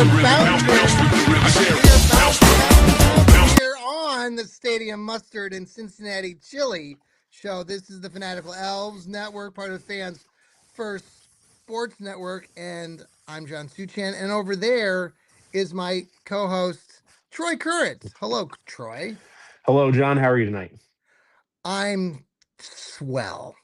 bouncing here on the Stadium Mustard and Cincinnati Chili show. This is the Fanatical Elves Network, part of Fans First Sports Network, and I'm John Suchan. And over there is my co-host Troy Currit. Hello, Troy. Hello, John. How are you tonight? I'm swell.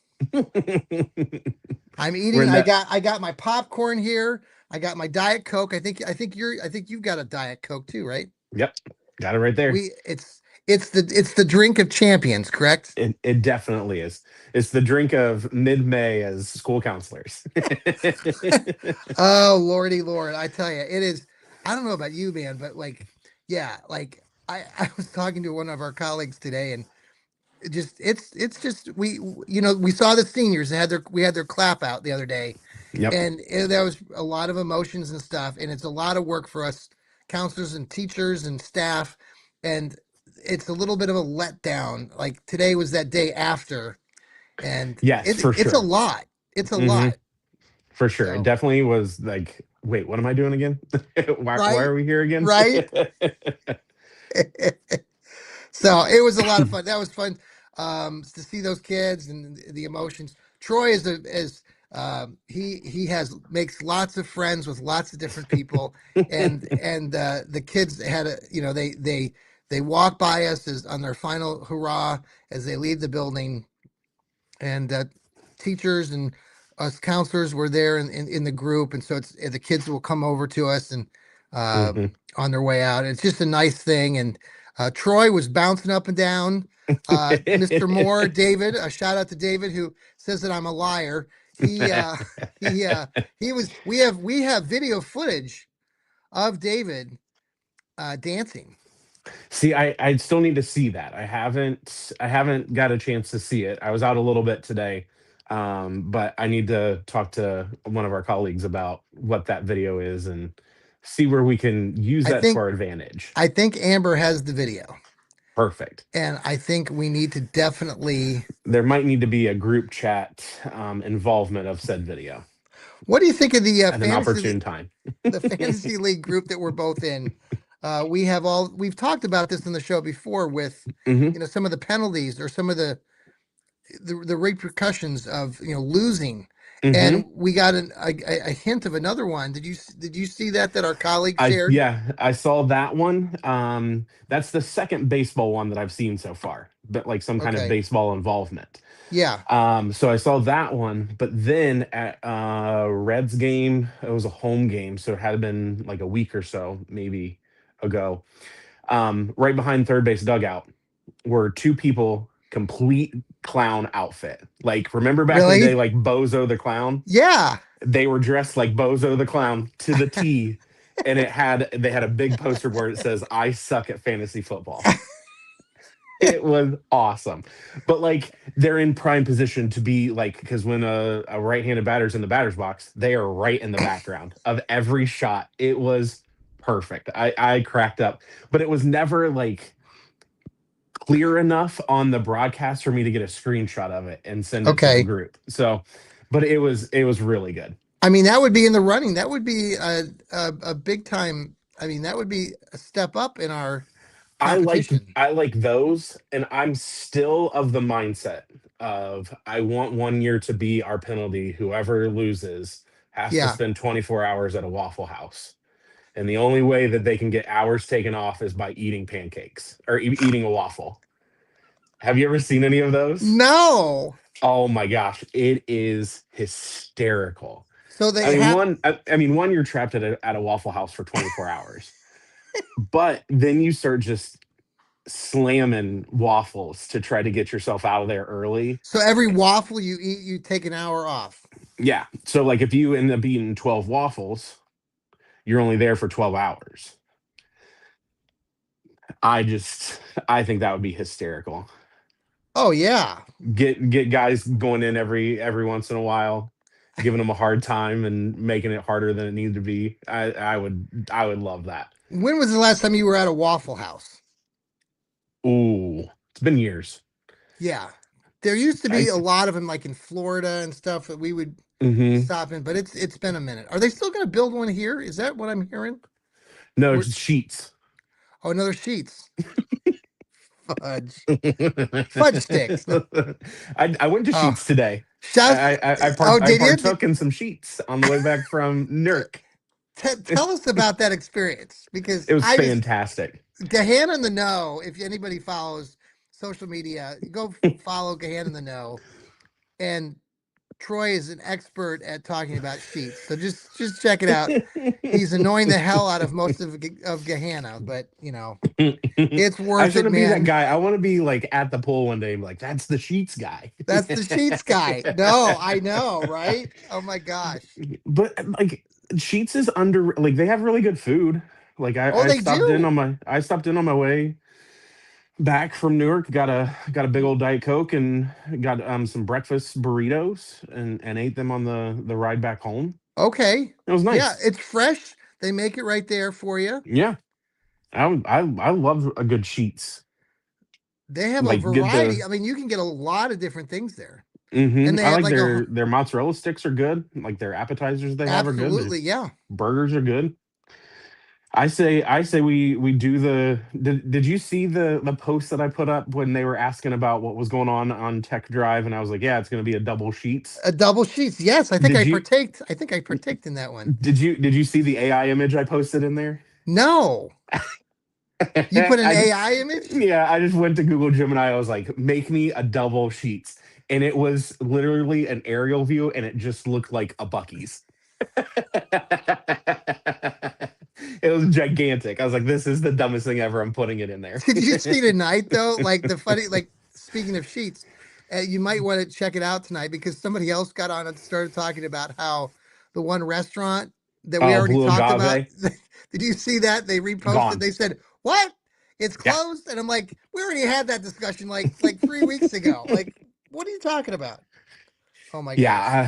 I'm eating. I got my popcorn here. I got my Diet Coke. I think you've got a Diet Coke too, right? Yep, got it right there. It's the drink of champions, correct? It definitely is. It's the drink of mid-May as school counselors. Oh, Lordy Lord, I tell you, it is. I don't know about you, man, but I was talking to one of our colleagues today, and it's just we saw the seniors we had their clap out the other day. Yep. And there was a lot of emotions and stuff, and it's a lot of work for us counselors and teachers and staff, and it's a little bit of a letdown. Like today was that day after, and yes, for sure. It's a lot. It's a lot. For sure. It definitely was like, wait, what am I doing again? Why are we here again? Right. So it was a lot of fun. That was fun to see those kids and the emotions. Troy makes lots of friends with lots of different people, and the kids they walk by us on their final hurrah as they leave the building, and teachers and us counselors were there in the group, and so the kids will come over to us and on their way out. It's just a nice thing, and Troy was bouncing up and down. Mr. Moore, David, a shout out to David, who says that I'm a liar. We have video footage of David dancing. See, I still need to see that. I haven't got a chance to see it. I was out a little bit today, but I need to talk to one of our colleagues about what that video is and see where we can use that to our advantage. I think Amber has the video. Perfect. And I think we need to definitely... There might need to be a group chat involvement of said video. What do you think of the at an opportune time? The fantasy league group that we're both in? We've talked about this in the show before with some of the penalties or some of the repercussions of losing. And we got a hint of another one. Did you see that our colleague shared? Yeah, I saw that one. That's the second baseball one that I've seen so far, but like some kind of baseball involvement. Yeah. So I saw that one, but then at Reds game, it was a home game, so it had been like a week or so, maybe ago. Right behind third base dugout were two people, complete clown outfit. Like, remember back in the day, like Bozo the Clown? Yeah. They were dressed like Bozo the Clown to the T, and they had a big poster board that says, "I suck at fantasy football." It was awesome. But like, they're in prime position to be like, because when a right-handed batter's in the batter's box, they are right in the background of every shot. It was perfect. I cracked up, but it was never like clear enough on the broadcast for me to get a screenshot of it and send it to the group. So, but it was really good. I mean, that would be in the running. That would be a big time. I mean, that would be a step up in our competition. I like those, and I'm still of the mindset of I want 1 year to be our penalty. Whoever loses has to spend 24 hours at a Waffle House. And the only way that they can get hours taken off is by eating pancakes or eating a waffle. Have you ever seen any of those? No. Oh my gosh, it is hysterical. So one, you're trapped at a Waffle House for 24 hours. But then you start just slamming waffles to try to get yourself out of there early. So every waffle you eat, you take an hour off. Yeah. So like if you end up eating 12 waffles, you're only there for 12 hours. I think that would be hysterical. Oh yeah. Get guys going in every once in a while, giving them a hard time and making it harder than it needed to be. I would love that. When was the last time you were at a Waffle House? Ooh, it's been years. Yeah. There used to be a lot of them like in Florida and stuff that we would stop in, but it's been a minute. Are they still going to build one here? Is that what I'm hearing? No, We're, it's sheets. oh, another Sheets. Fudge. Fudge sticks. No. I went to Oh, Sheets today. shouts. Oh, I did you? partook in some sheets on the way back from Newark. Tell us about that experience because It was I just fantastic. Gahan in the Know. If anybody follows social media, go follow Gahan in the Know. And Troy is an expert at talking about sheets, so just check it out. He's annoying the hell out of most of Gehenna, but it's I worth just want it, to be that man. guy. I want to be like at the pool one day and be like, that's the sheets guy. That's the sheets guy. No, I know, right? Oh my gosh. But like Sheets is under like they have really good food. Like Oh, they do. I stopped in on my way back from Newark, got a big old Diet Coke and got some breakfast burritos and ate them on the ride back home. Okay. It was Yeah, nice. it's fresh. They make it right there for you. Yeah. I love a good Sheets. They have a Like get the variety. I mean, you can get a lot of different things there. And hmm they I have like like their mozzarella sticks are good. Like their appetizers they have are good. Their absolutely, yeah. burgers are good. I say we do the did you see the post that I put up when they were asking about what was going on Tech Drive and I was like, yeah, it's going to be a double sheets. A double sheets. Yes, I think Did I you partaked. I think I partaked in that one. did you see the AI image I posted in there? No. You put an I just AI image? yeah, I just went to Google Gemini. I was like, make me a double sheets. And it was literally an aerial view and it just looked like a Bucky's. It was gigantic. I was like, this is the dumbest thing ever. I'm putting it in there. Did you see tonight though? Like the funny, like speaking of sheets, you might want to check it out tonight because somebody else got on and started talking about how the one restaurant that we Oh, already blue talked about. agave, Did you see that? They reposted. gone. They said, "What? It's Yeah. closed?" And I'm like, "We already had that discussion like 3 weeks ago. Like, what are you talking about?" Oh my gosh.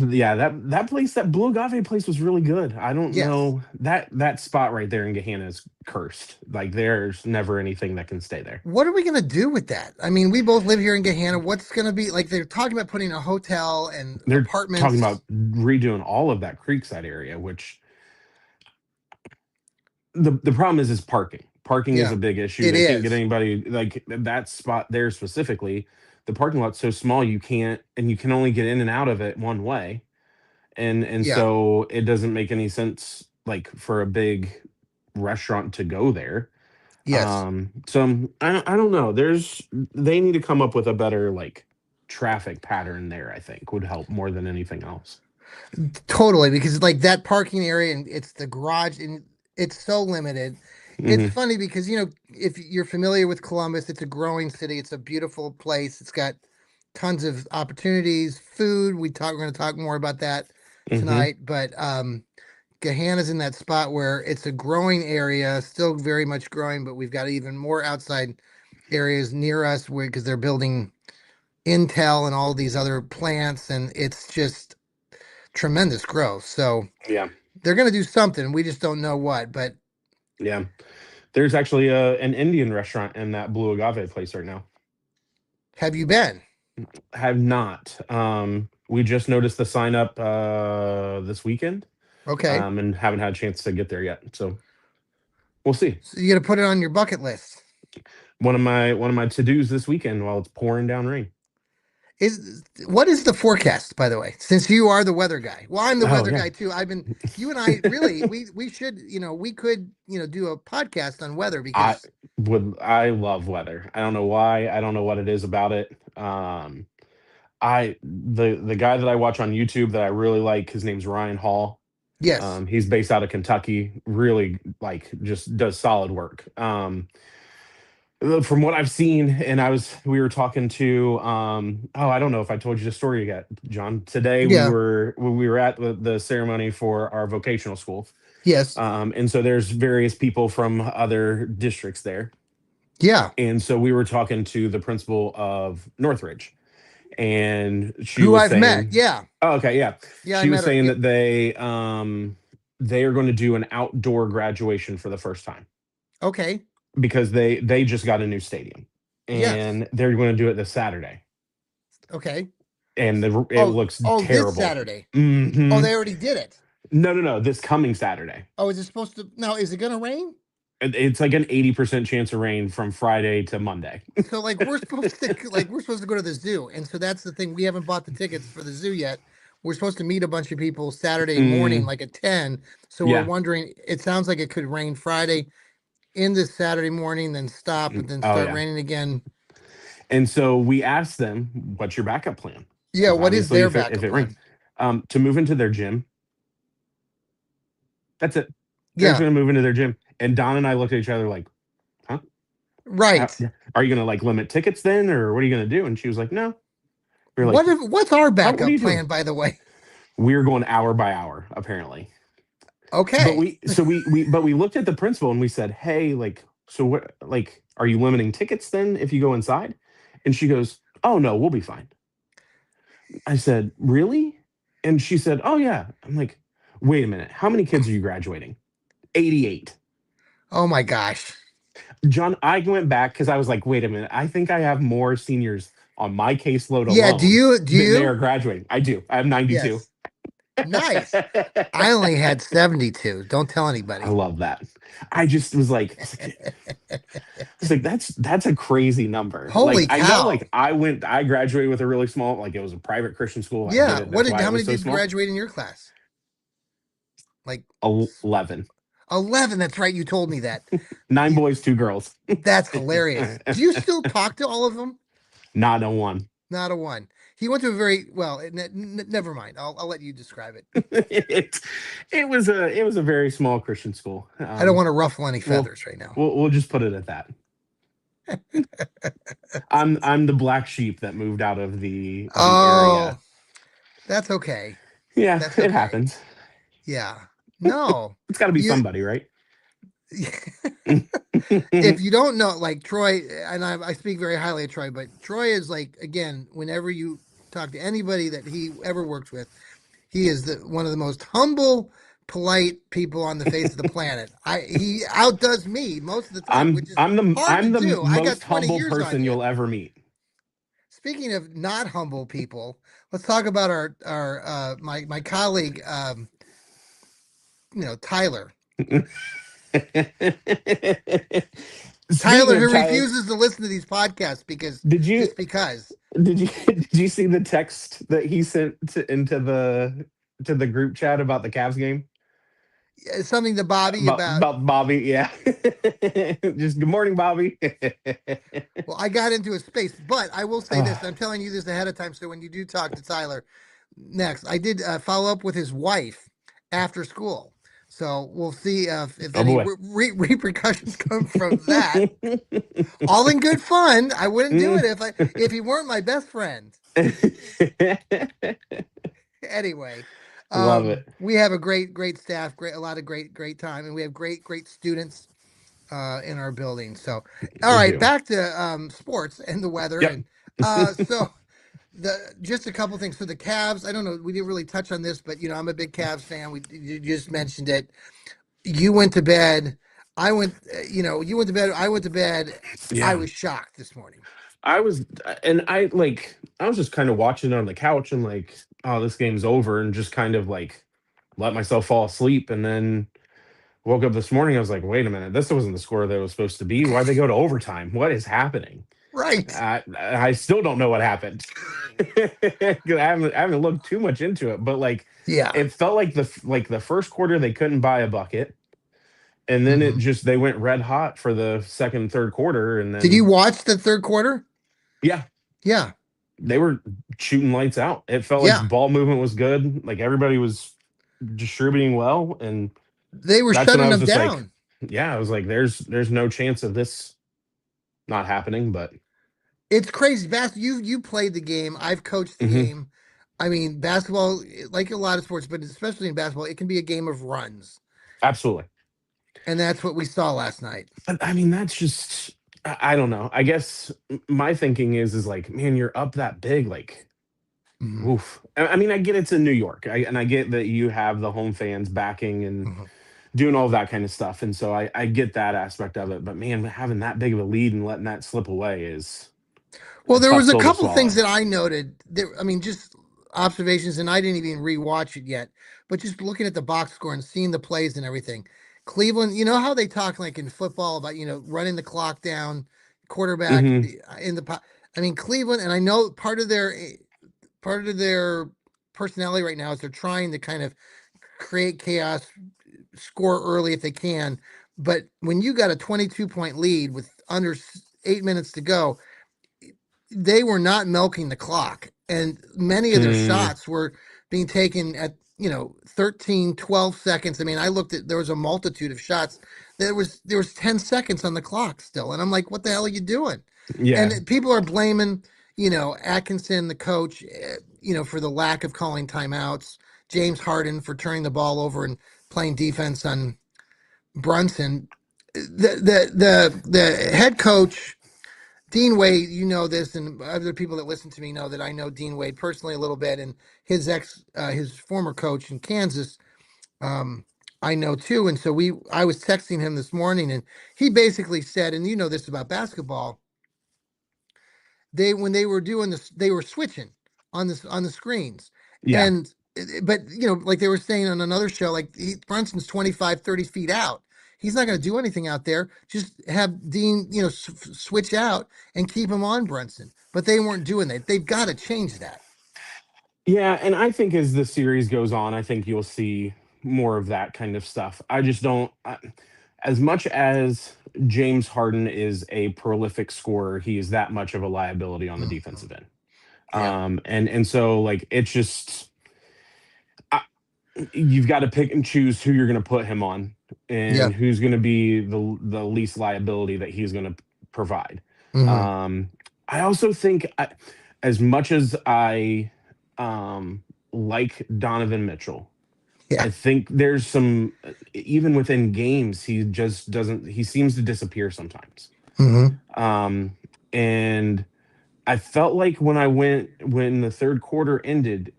Yeah, that place, that blue agave place was really good. I don't Yes. know that spot right there in Gehenna is cursed. Like there's never anything that can stay there. What are we going to do with that? I mean, we both live here in Gahanna. What's going to be like? They're talking about putting a hotel and They're talking apartments. about redoing all of that Creekside area, which the problem is parking. Parking is Yeah, a big issue. it They can't get is. anybody like that spot there specifically. The parking lot's so small you can't and you can only get in and out of it one way. And Yeah. so it doesn't make any sense like for a big restaurant to go there. Yes. So I don't know. They need to come up with a better like traffic pattern there, I think would help more than anything else. Totally. Because like that parking area and it's the garage and it's so limited. It's Hmm. funny because, if you're familiar with Columbus, it's a growing city. It's a beautiful place. It's got tons of opportunities, food. We're going to talk more about that Hmm. tonight. But Gahanna's in that spot where it's a growing area, still very much growing, but we've got even more outside areas near us where because they're building Intel and all these other plants, and it's just tremendous growth. So Yeah. they're going to do something. We just don't know what. But Yeah. There's actually an Indian restaurant in that Blue Agave place right now. have you been? Have not. We just noticed the sign up this weekend, Okay, and haven't had a chance to get there yet. So we'll see. so you got to put it on your bucket list. One of my to dos this weekend while it's pouring down rain. Is what is the forecast, by the way? Since you are the weather guy, well, I'm the Oh weather yeah. guy too. I've been you and I really we should we could do a podcast on weather I because I love weather. I don't know why. I don't know what it is about it. I the guy that I watch on YouTube that I really like, his name's Ryan Hall. yes, He's based out of Kentucky. Really like just does solid work. From what I've seen, and we were talking to oh, I don't know if I told you the story yet, John. Today yeah, we were at the ceremony for our vocational school. yes, And so there's various people from other districts there. yeah. And so we were talking to the principal of Northridge, and she Who was I've met, saying, yeah, oh, okay, yeah. yeah, I She was met her. saying Yeah. that they are going to do an outdoor graduation for the first time Okay, because they just got a new stadium yes, and they're going to do it this Saturday. okay. And it Oh, looks oh, this terrible. Saturday. Oh, Hmm. they already did it. No, no, no. This coming Saturday. Oh, is it supposed to? Now, is it going to rain? It's like an 80% chance of rain from Friday to Monday. So like we're supposed to go to the zoo, and so that's the thing. We haven't bought the tickets for the zoo yet. We're supposed to meet a bunch of people Saturday morning, Mm, like at 10. So we're yeah. wondering. It sounds like it could rain Friday into Saturday morning, then stop, and then Oh, start yeah. raining again. And so we asked them, "What's your backup plan?" Yeah, Because what is obviously, their if backup it rains, plan? to move into their gym. That's it. They're just Yeah, gonna move into their gym. And Don and I looked at each other like, "Huh? How, right. are you gonna like limit tickets then, or what are you gonna do?" And she was like, "No." We are like, What's our "How? What are backup you doing?" plan, by the way? We're going hour by hour, apparently. But Okay. we looked at the principal and we said, "Hey, like, so what? Like, are you limiting tickets then if you go inside?" And she goes, "Oh no, we'll be fine." I said, "Really?" And she said, "Oh yeah." I'm like, "Wait a minute. How many kids are you graduating?" 88. Oh my gosh. John, I went back because I was like, wait a minute. I think I have more seniors on my caseload Yeah, do alone you do than they are you? graduating. I do. I have 92. Yes. Nice. I only had 72. Don't tell I anybody. love that. I just was like, it's like that's a crazy number. Like Holy I know, cow. like I graduated with a really small, like it was a private Christian school. I get Yeah. it. That's why How it many was so did small. graduate in your class? Like 11, 11. That's right. You told me that. 9 boys, 2 girls. That's hilarious. Do you still talk to all of them? Not a one. Not a one. He went to a very well. Never mind. I'll let you describe it. it, it was a very small Christian school. I don't want to ruffle any We'll feathers right now. we'll just put it at that. I'm the black sheep that moved out of the area. Oh, that's okay. Yeah, That's it okay. happens. Yeah. No. It's got to be You somebody, right? if you don't know, like Troy, and I speak very highly of Troy, but Troy is like, again, whenever you talk to anybody that he ever works with, he is one of the most humble, polite people on the face of the planet. He outdoes me most of the time, I'm which is I'm the hard to I'm the do. I got most 20 humble years on person you. you'll ever meet. Speaking of not humble people, let's talk about our my colleague, Tyler. Tyler, Speaking of who Tyler, refuses to listen to these podcasts because did you just because. did you see the text that he sent into the group chat about the Cavs game? Something to Bobby about. About Bobby, yeah. Just good morning, Bobby. Well, I got into a space, but I will say this. Oh, I'm telling you this ahead of time, so when you do talk to Tyler next, I did follow up with his wife after school. So we'll see if oh any boy. repercussions come from that. All in good fun. I wouldn't do it Mm. if he weren't my best friend. Anyway, Love it. we have a great staff, a lot of great time, and we have great students in our building. So, all We right, do. back to sports and the weather, Yep. and so the just a couple things for the Cavs. I don't know, we didn't really touch on this, but I'm a big Cavs fan. You just mentioned it. You went to bed. I went. You went to bed. I went to bed. I Yeah. was shocked this morning. I was, and I was just kind of watching on the couch and like, oh, this game's over, and just kind of like let myself fall asleep. And then woke up this morning. I was like, wait a minute, this wasn't the score that it was supposed to be. Why'd they go to overtime? What is happening? Right. I still don't know what happened. I haven't looked too much into it, but like Yeah. it felt like the first quarter they couldn't buy a bucket, and then Hmm. they went red hot for the second, third quarter, and Did you then watch the third quarter? yeah, Yeah. they were shooting lights out. It felt like Yeah. ball movement was good, like everybody was distributing well, and They were that's when I shutting was them just like, down. yeah, I was like, there's no chance of this not happening, but It's crazy. You played the game. I've coached the mhm, game. I mean, basketball, like a lot of sports, but especially in basketball, it can be a game of runs. absolutely. And that's what we saw last night. But I mean, that's just I don't know. I guess my thinking is like, man, you're up that big, like, Mhm, oof. I mean, I get it's in New York, and I get that you have the home fans backing and mhm. doing all of that kind of stuff, and so I get that aspect of it. But man, having that big of a lead and letting that slip away is Well, a there tough was a pill to couple things swallow. that I noted. I mean, just observations, and I didn't even rewatch it yet. but just looking at the box score and seeing the plays and everything. Cleveland, you know how they talk like in football about, running the clock down, quarterback Hmm. in the I mean Cleveland, and I know part of their personality right now is they're trying to kind of create chaos, score early if they can. But when you got a 22-point lead with under 8 minutes to go, they were not milking the clock. And many of their Mm, shots were being taken at, 13, 12 seconds. I mean, I looked at, there was a multitude of shots. There was 10 seconds on the clock still. And I'm like, what the hell are you doing? yeah. And people are blaming, Atkinson, the coach, for the lack of calling timeouts, James Harden for turning the ball over and playing defense on Brunson. The head coach, Dean Wade, you know this, and other people that listen to me know that I know Dean Wade personally a little bit, and his former coach in Kansas, um, I know too. And so I was texting him this morning, and he basically said, and you know this about basketball, when they were doing this, they were switching on the screens. Yeah. And but like they were saying on another show, like Brunson's 25, 30 feet out. He's not going to do anything out there. Just have Dean, switch out and keep him on Brunson. But they weren't doing that. They've got to change that. Yeah, and I think as the series goes on, I think you'll see more of that kind of stuff. I just don't as much as James Harden is a prolific scorer, he is that much of a liability on the Mhm. defensive end. Yeah. And so like it's just I, you've got to pick and choose who you're going to put him on Yeah. and who's going to be the least liability that he's going to provide. Hmm. Um, I also think as much as I like Donovan Mitchell, Yeah. I think there's some even within games he just doesn't he seems to disappear sometimes. Hmm. Um, and I felt like when the third quarter ended,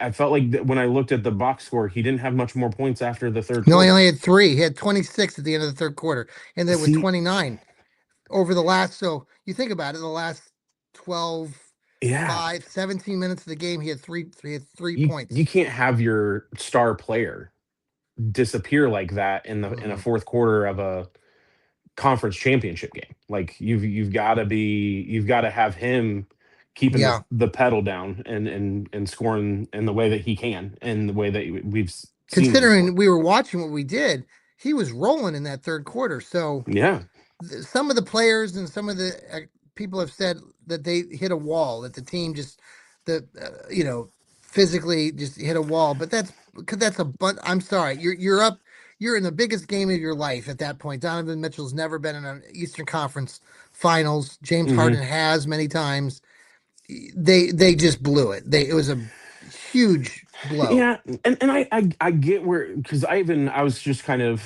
I felt like that when I looked at the box score, he didn't have much more points after the third No, he quarter. only had three. He had 26 at the end of the third quarter, and then with See, 29 over the last. So you think about it, the last 12, yeah, 5, 17 minutes of the game, he had three you points. can't have your star player disappear like that in a Hmm. fourth quarter of a conference championship game. Like you've got to have him keeping Yeah. the pedal down and scoring in the way that he can and the way that we've seen him score. Considering we were watching what we did, he was rolling in that third quarter. So Yeah. some of the players and some of the people have said that they hit a wall, that the team just the physically just hit a wall. But that's a but. I'm sorry, you're up. You're in the biggest game of your life at that point. Donovan Mitchell's never been in an Eastern Conference Finals. James Hmm. Harden has many times. They just blew it. It was a huge blow. Yeah, and I get where because I was just kind of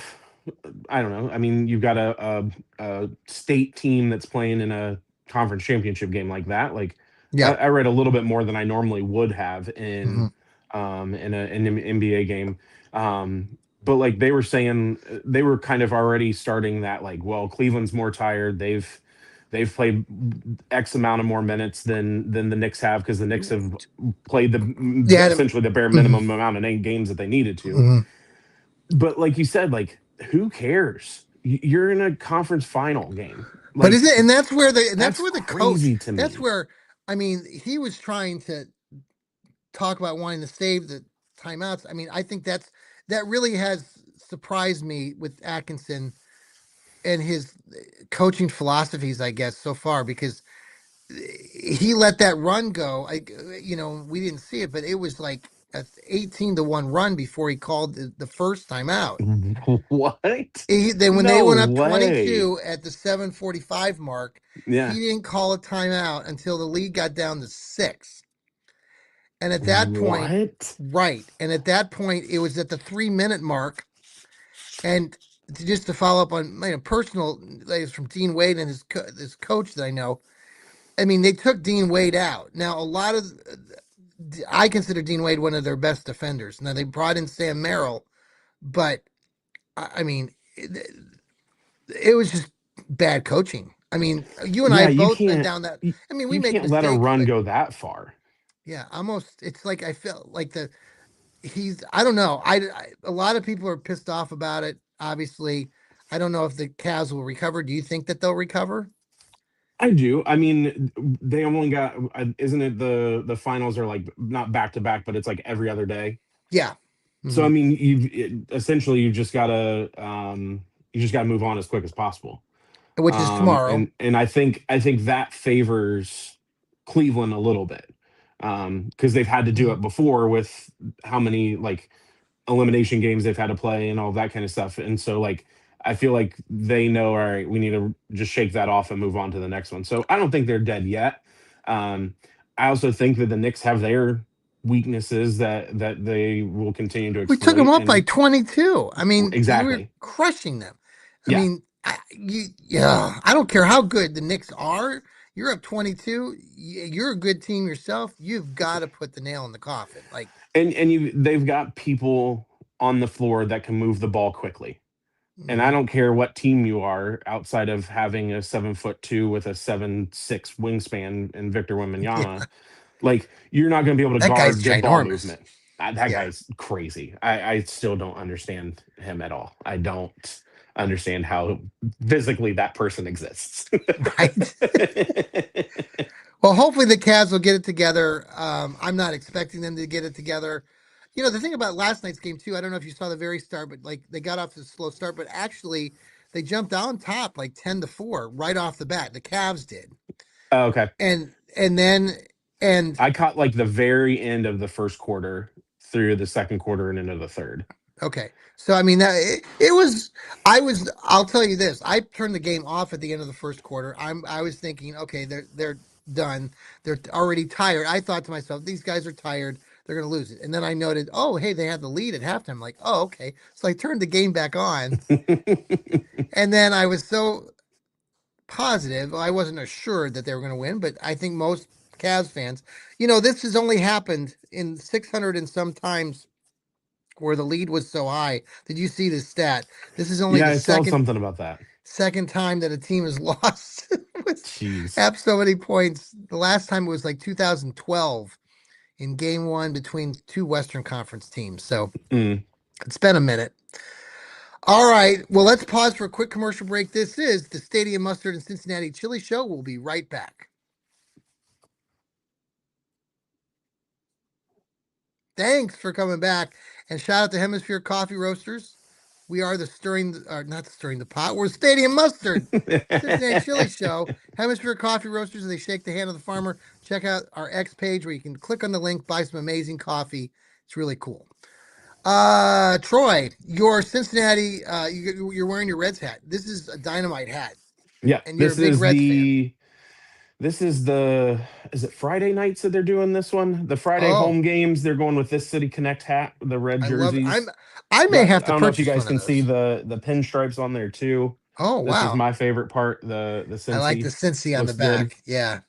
I don't know. I mean, you've got a state team that's playing in a conference championship game like that. Like, Yeah. I read a little bit more than I normally would have Hmm. in an NBA game. But like they were saying, they were kind of already starting that. Like, well, Cleveland's more tired. They've played X amount of more minutes than the Knicks have because the Knicks have played Yeah. essentially the bare Hmm. minimum amount of games that they needed to. Hmm. But like you said, like who cares? You're in a conference final game. But is Like it? And that's that's where the coach. crazy to That's me. where I mean he was trying to talk about wanting to save the timeouts. I mean, I think that really has surprised me with Atkinson and his coaching philosophies, I guess, so far because he let that run go. We didn't see it, but it was like a 18-1 run before he called the first timeout. What? Then when they No went up way. 22 at the 7:45 mark, he Yeah. didn't call a timeout until the lead got down to 6. And at that point, What? right. And at that point, it was at the 3-minute mark. And just to follow up on personal like, from Dean Wade and his coach that I know. I mean, they took Dean Wade out. Now, a lot of I consider Dean Wade one of their best defenders. Now they brought in Sam Merrill, but I mean, it was just bad coaching. I mean, you and I Yeah, have both been down that. you, I mean, we you make can't let a mistakes, run but go that far. yeah, almost. It's like I felt like he's I don't know. A lot of people are pissed off about it. Obviously, I don't know if the Cavs will recover. Do you think that they'll recover? I do. I mean, they only got, isn't it the finals are like not back to back, but it's like every other day. Yeah. So Hmm. I mean, essentially you just gotta move on as quick as possible. Which is tomorrow. And I think that favors Cleveland a little bit, because they've had to do Hmm. it before with how many like elimination games they've had to play and all that kind of stuff. And so like I feel like they know, all right, we need to just shake that off and move on to the next one. So I don't think they're dead yet. Um, I also think that the Knicks have their weaknesses that they will continue to We took them exploit. up by And 22. I mean, we were exactly, crushing them. I yeah. mean, yeah, I don't care how good the Knicks are. You're up 22. You're a good team yourself. You've got to put the nail in the coffin. Like, And they've got people on the floor that can move the ball quickly. And I mhm. don't care what team you are, outside of having a 7'2" with a 7'6" wingspan and Victor Yeah, Wembanyama. Like you're not going to be able to that guy's guard good ball ginormous. movement. That Yeah, guy's crazy. I still don't understand him at all. I don't understand how physically that person exists. right. Well, hopefully the Cavs will get it together. I'm not expecting them to get it together. You know, the thing about last night's game too, I don't know if you saw the very start, but like they got off to a slow start, but actually they jumped on top like 10-4 right off the bat. The Cavs did. Okay. And then and I caught like the very end of the first quarter through the second quarter and into the third. okay. So I mean that it was I'll tell you this. I turned the game off at the end of the first quarter. I was thinking, okay, they're done. They're already tired. I thought to myself, these guys are tired. They're going to lose it. And then I noted, oh, hey, they had the lead at halftime. I'm like, oh, okay. So I turned the game back on. And then I was so positive. Well, I wasn't assured that they were going to win, but I think most Cavs fans, this has only happened in 600 and some times where the lead was so high. Did you see this stat? This is only Yeah, the I saw second something about that. second time that a team has lost with Jeez. have so many points. The last time it was like 2012 in game one between two Western Conference teams. So Mm. it's been a minute. All right. Well, let's pause for a quick commercial break. This is the Stadium Mustard and Cincinnati Chili Show. We'll be right back. Thanks for coming back. And shout out to Hemisphere Coffee Roasters. We are the not stirring the pot. We're Stadium Mustard. Cincinnati Chili Show. Hemisphere Coffee Roasters. They shake the hand of the farmer. Check out our X page where you can click on the link, buy some amazing coffee. It's really cool. Troy, your Cincinnati, you're wearing your Reds hat. This is a dynamite hat, Yeah, and you're a big Reds fan. this is the is it Friday nights that they're doing this one? The Friday Oh, home games, they're going with this City Connect hat, the red I love. jerseys. I may Got, have I to don't know if you purchase guys one of can see those. the pinstripes on there too. Oh, This is wow. my favorite part. The I like the Cincy Cincy on the looks good. back. Yeah,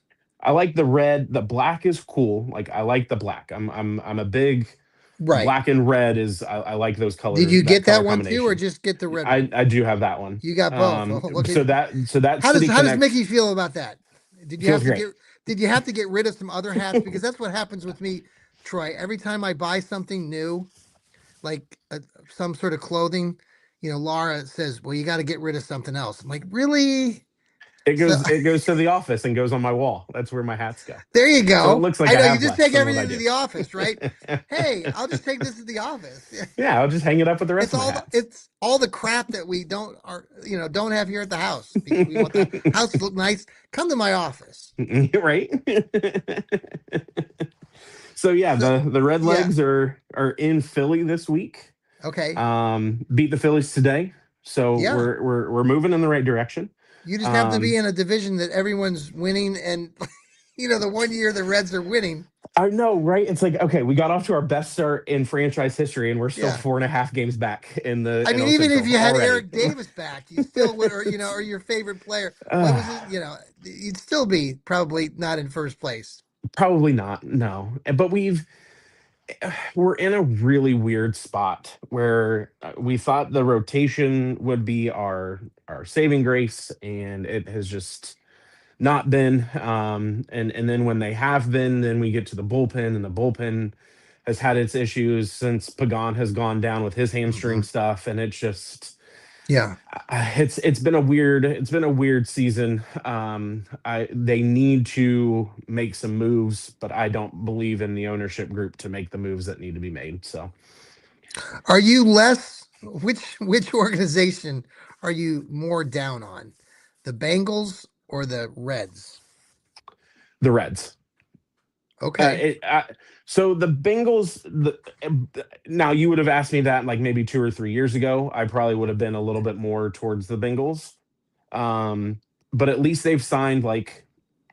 I like the red. The black is cool. Like I like the black. I'm a big right. black and red is I like those Did color you that get that color one too, or combination. just get the red one? I do have that one. You got both. Oh, look at So that how does City Connect Mickey feel about that? Did you feels have to great. get did you have to get rid of some other hats? Because that's what happens with me, Troy. Every time I buy something new, like some sort of clothing, Laura says, "Well, you got to get rid of something else." I'm like, "Really?" So It goes to the office and goes on my wall. That's where my hats go. there you So it go. looks like I I know you have just less take than what I everything to do. the office, right? Hey, I'll just take this to the office. Yeah, I'll just hang it up with the rest It's of my all hats. it's all the crap that we don't have here at the house because we want the house to look nice. Come to my office. Right? So yeah, So the Red yeah, Legs are in Philly this week. okay, Beat the Phillies today. So yeah. we're moving in the right direction. You just have to be Um, in a division that everyone's winning, and the one year the Reds are winning. I know, right? It's like, okay, we got off to our best start in franchise history, and we're still Yeah. 4.5 games back in the I mean, NL even if Central you had already. Eric Davis back, you still would, or your favorite player. What was uh, it? You'd still be probably not in first place. Probably not, no. But we're in a really weird spot where we thought the rotation would be our saving grace, and it has just not been. And then when they have been, then we get to the bullpen, and the bullpen has had its issues since Pagan has gone down with his hamstring Hmm. stuff, and it's just Yeah. it's been a weird season. I They need to make some moves, but I don't believe in the ownership group to make the moves that need to be made. So Are you less which organization are you more down on? The Bengals or the Reds? the Reds. Uh, Okay. it, uh, so the Bengals. Now you would have asked me that like maybe 2 or 3 years ago. I probably would have been a little bit more towards the Bengals. Um, but at least they've signed like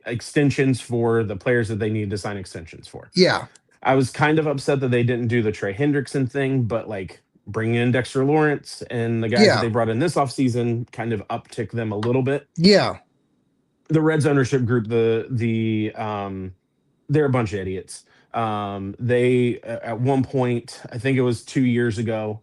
extensions for the players that they need to sign extensions for. Yeah. I was kind of upset that they didn't do the Trey Hendrickson thing, but like bringing in Dexter Lawrence and the guys that Yeah. they brought in this offseason kind of uptick them a little bit. Yeah. The Reds ownership group, they're a bunch of idiots. They at one point, I think it was 2 years ago,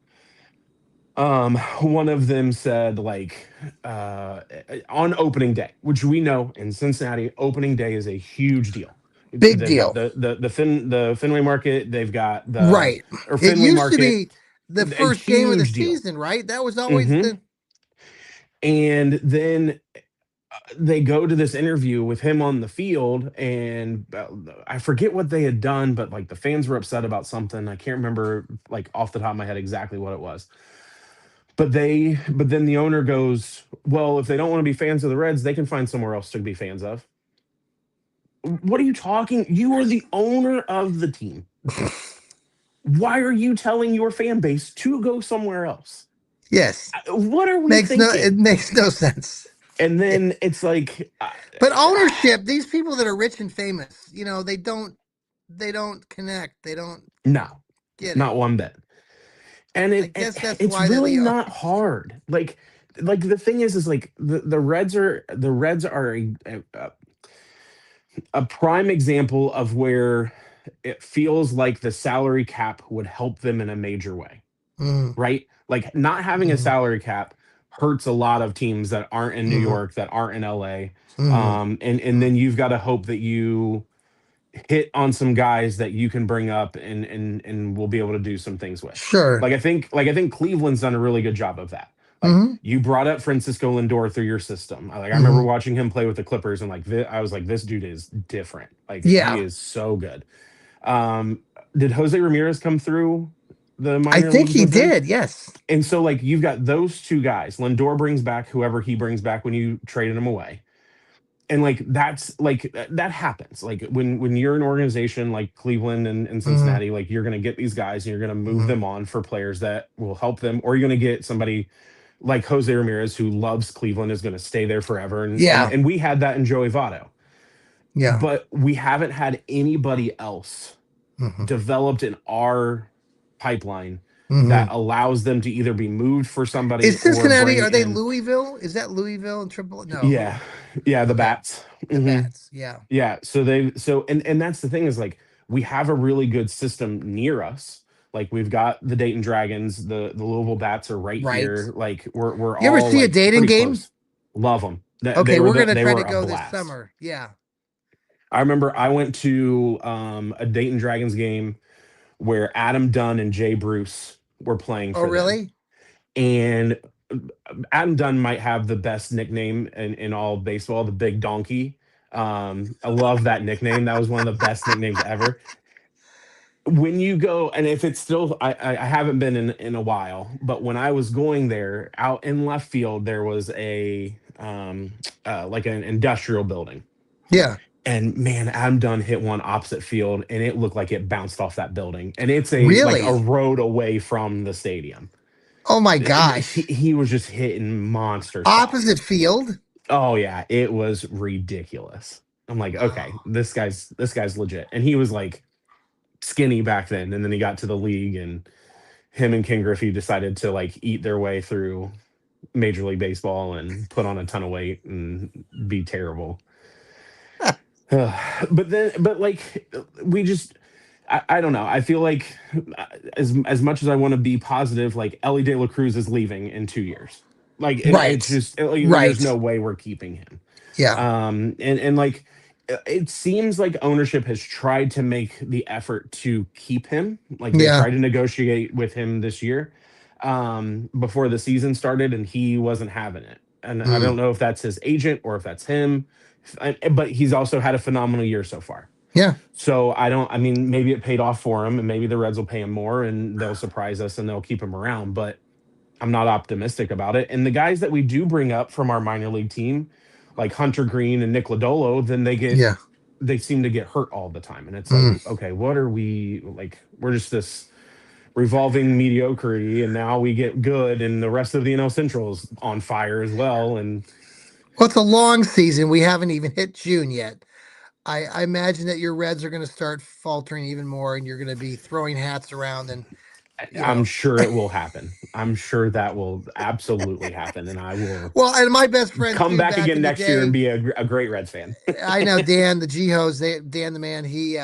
one of them said like uh, on opening day, which we know in Cincinnati, opening day is a huge deal. Big They've got deal. the Fenway Market. They've got the Right. or It Fenway used to Market, be the a first game of the huge deal. season, right? That was always Hmm. the And then they go to this interview with him on the field, and I forget what they had done, but like the fans were upset about something. I can't remember like off the top of my head exactly what it was. But then the owner goes, well, if they don't want to be fans of the Reds, they can find somewhere else to be fans of. What are you talking? You are the owner of the team. Why are you telling your fan base to go somewhere else? yes. What are we Makes no it thinking? makes no sense. And Yeah. then it's like, But ownership, these people that are rich and famous, they don't connect. They don't no, get it. not one bit. And I guess that's it's why they're really the not owners. hard. Like the thing is like the Reds are a prime example of where it feels like the salary cap would help them in a major way, Mm, right? Like not having a mm, salary cap hurts a lot of teams that aren't in New mm, York, that aren't in LA. mm, And mm. then you've got to hope that you hit on some guys that you can bring up and will be able to do some things with. Sure. Like I think Cleveland's done a really good job of that. Like Hmm. you brought up Francisco Lindor through your system. I remember Hmm. watching him play with the Clippers and like I was like this dude is different. Like he Yeah. is so good. Um did Jose Ramirez come through the I minor think leagues he with them? did. Yes. And so like you've got those two guys. Lindor brings back whoever he brings back when you traded him away, and like that's like that happens like when you're an organization like Cleveland and Hmm. Cincinnati, like you're going to get these guys and you're going to move Hmm. them on for players that will help them, or you're going to get somebody like Jose Ramirez who loves Cleveland, is going to stay there forever, Yeah. and we had that in Joey Votto, Yeah. but we haven't had anybody else Hmm. developed in our pipeline that Hmm. allows them to either be moved for somebody Is or Cincinnati? bring Are they in. Louisville? Is that Louisville and Triple? No. Yeah, yeah, the Okay. bats. The Hmm. Bats. Yeah. Yeah, and that's the thing is like we have a really good system near us. Like we've got the Dayton Dragons, the Louisville Bats are right Right. here. Like we're You ever all see a like dating pretty game? close. Love them. Okay, we're gonna They try to were a go this blast. summer. Yeah. I remember I went to a Dayton Dragons game where Adam Dunn and Jay Bruce were playing Oh, for them, really? and Adam Dunn might have the best nickname in all of baseball, the Big Donkey. I love that nickname. That was one of the best nicknames ever. When you go, and if it's still, I haven't been in a while, but when I was going there, out in left field, there was a like an industrial building, Yeah. and man, Adam Dunn hit one opposite field, and it looked like it bounced off that building, and it's a like a Really? road away from the stadium. Oh my gosh. He was just hitting monster stuff. Opposite field? Oh yeah, it was ridiculous. I'm like, okay, Wow. this guy's legit. And he was like skinny back then, and then he got to the league, and him and Ken Griffey decided to like eat their way through Major League Baseball and put on a ton of weight and be terrible. But like we just I don't know. I feel like as much as I want to be positive, like Ellie De La Cruz is leaving in 2 years. Like, and it's Right. just like, there's Right. no way we're keeping him. Yeah. And like it seems like ownership has tried to make the effort to keep him. Like they Yeah. tried to negotiate with him this year, before the season started, and he wasn't having it. And I Mm. don't know if that's his agent or if that's him, but he's also had a phenomenal year so far. Yeah. So I don't. I mean, maybe it paid off for him, and maybe the Reds will pay him more, and they'll surprise us, and they'll keep him around. But I'm not optimistic about it. And the guys that we do bring up from our minor league team, like Hunter Green and Nick Lodolo, then Yeah. they seem to get hurt all the time. And it's like, Mm. okay, what are we like? We're just this revolving mediocrity, and now we get good, and the rest of the NL Central is on fire as well. And Well, it's a long season. We haven't even hit June yet. I imagine that your Reds are going to start faltering even more, and you're going to be throwing hats around, and you I'm know. sure it will happen. I'm sure that will absolutely happen, and I will Well, and my best friend come too, back back again in the next year and day, be a great Reds fan. I know Dan, the Jihos, Dan the man, he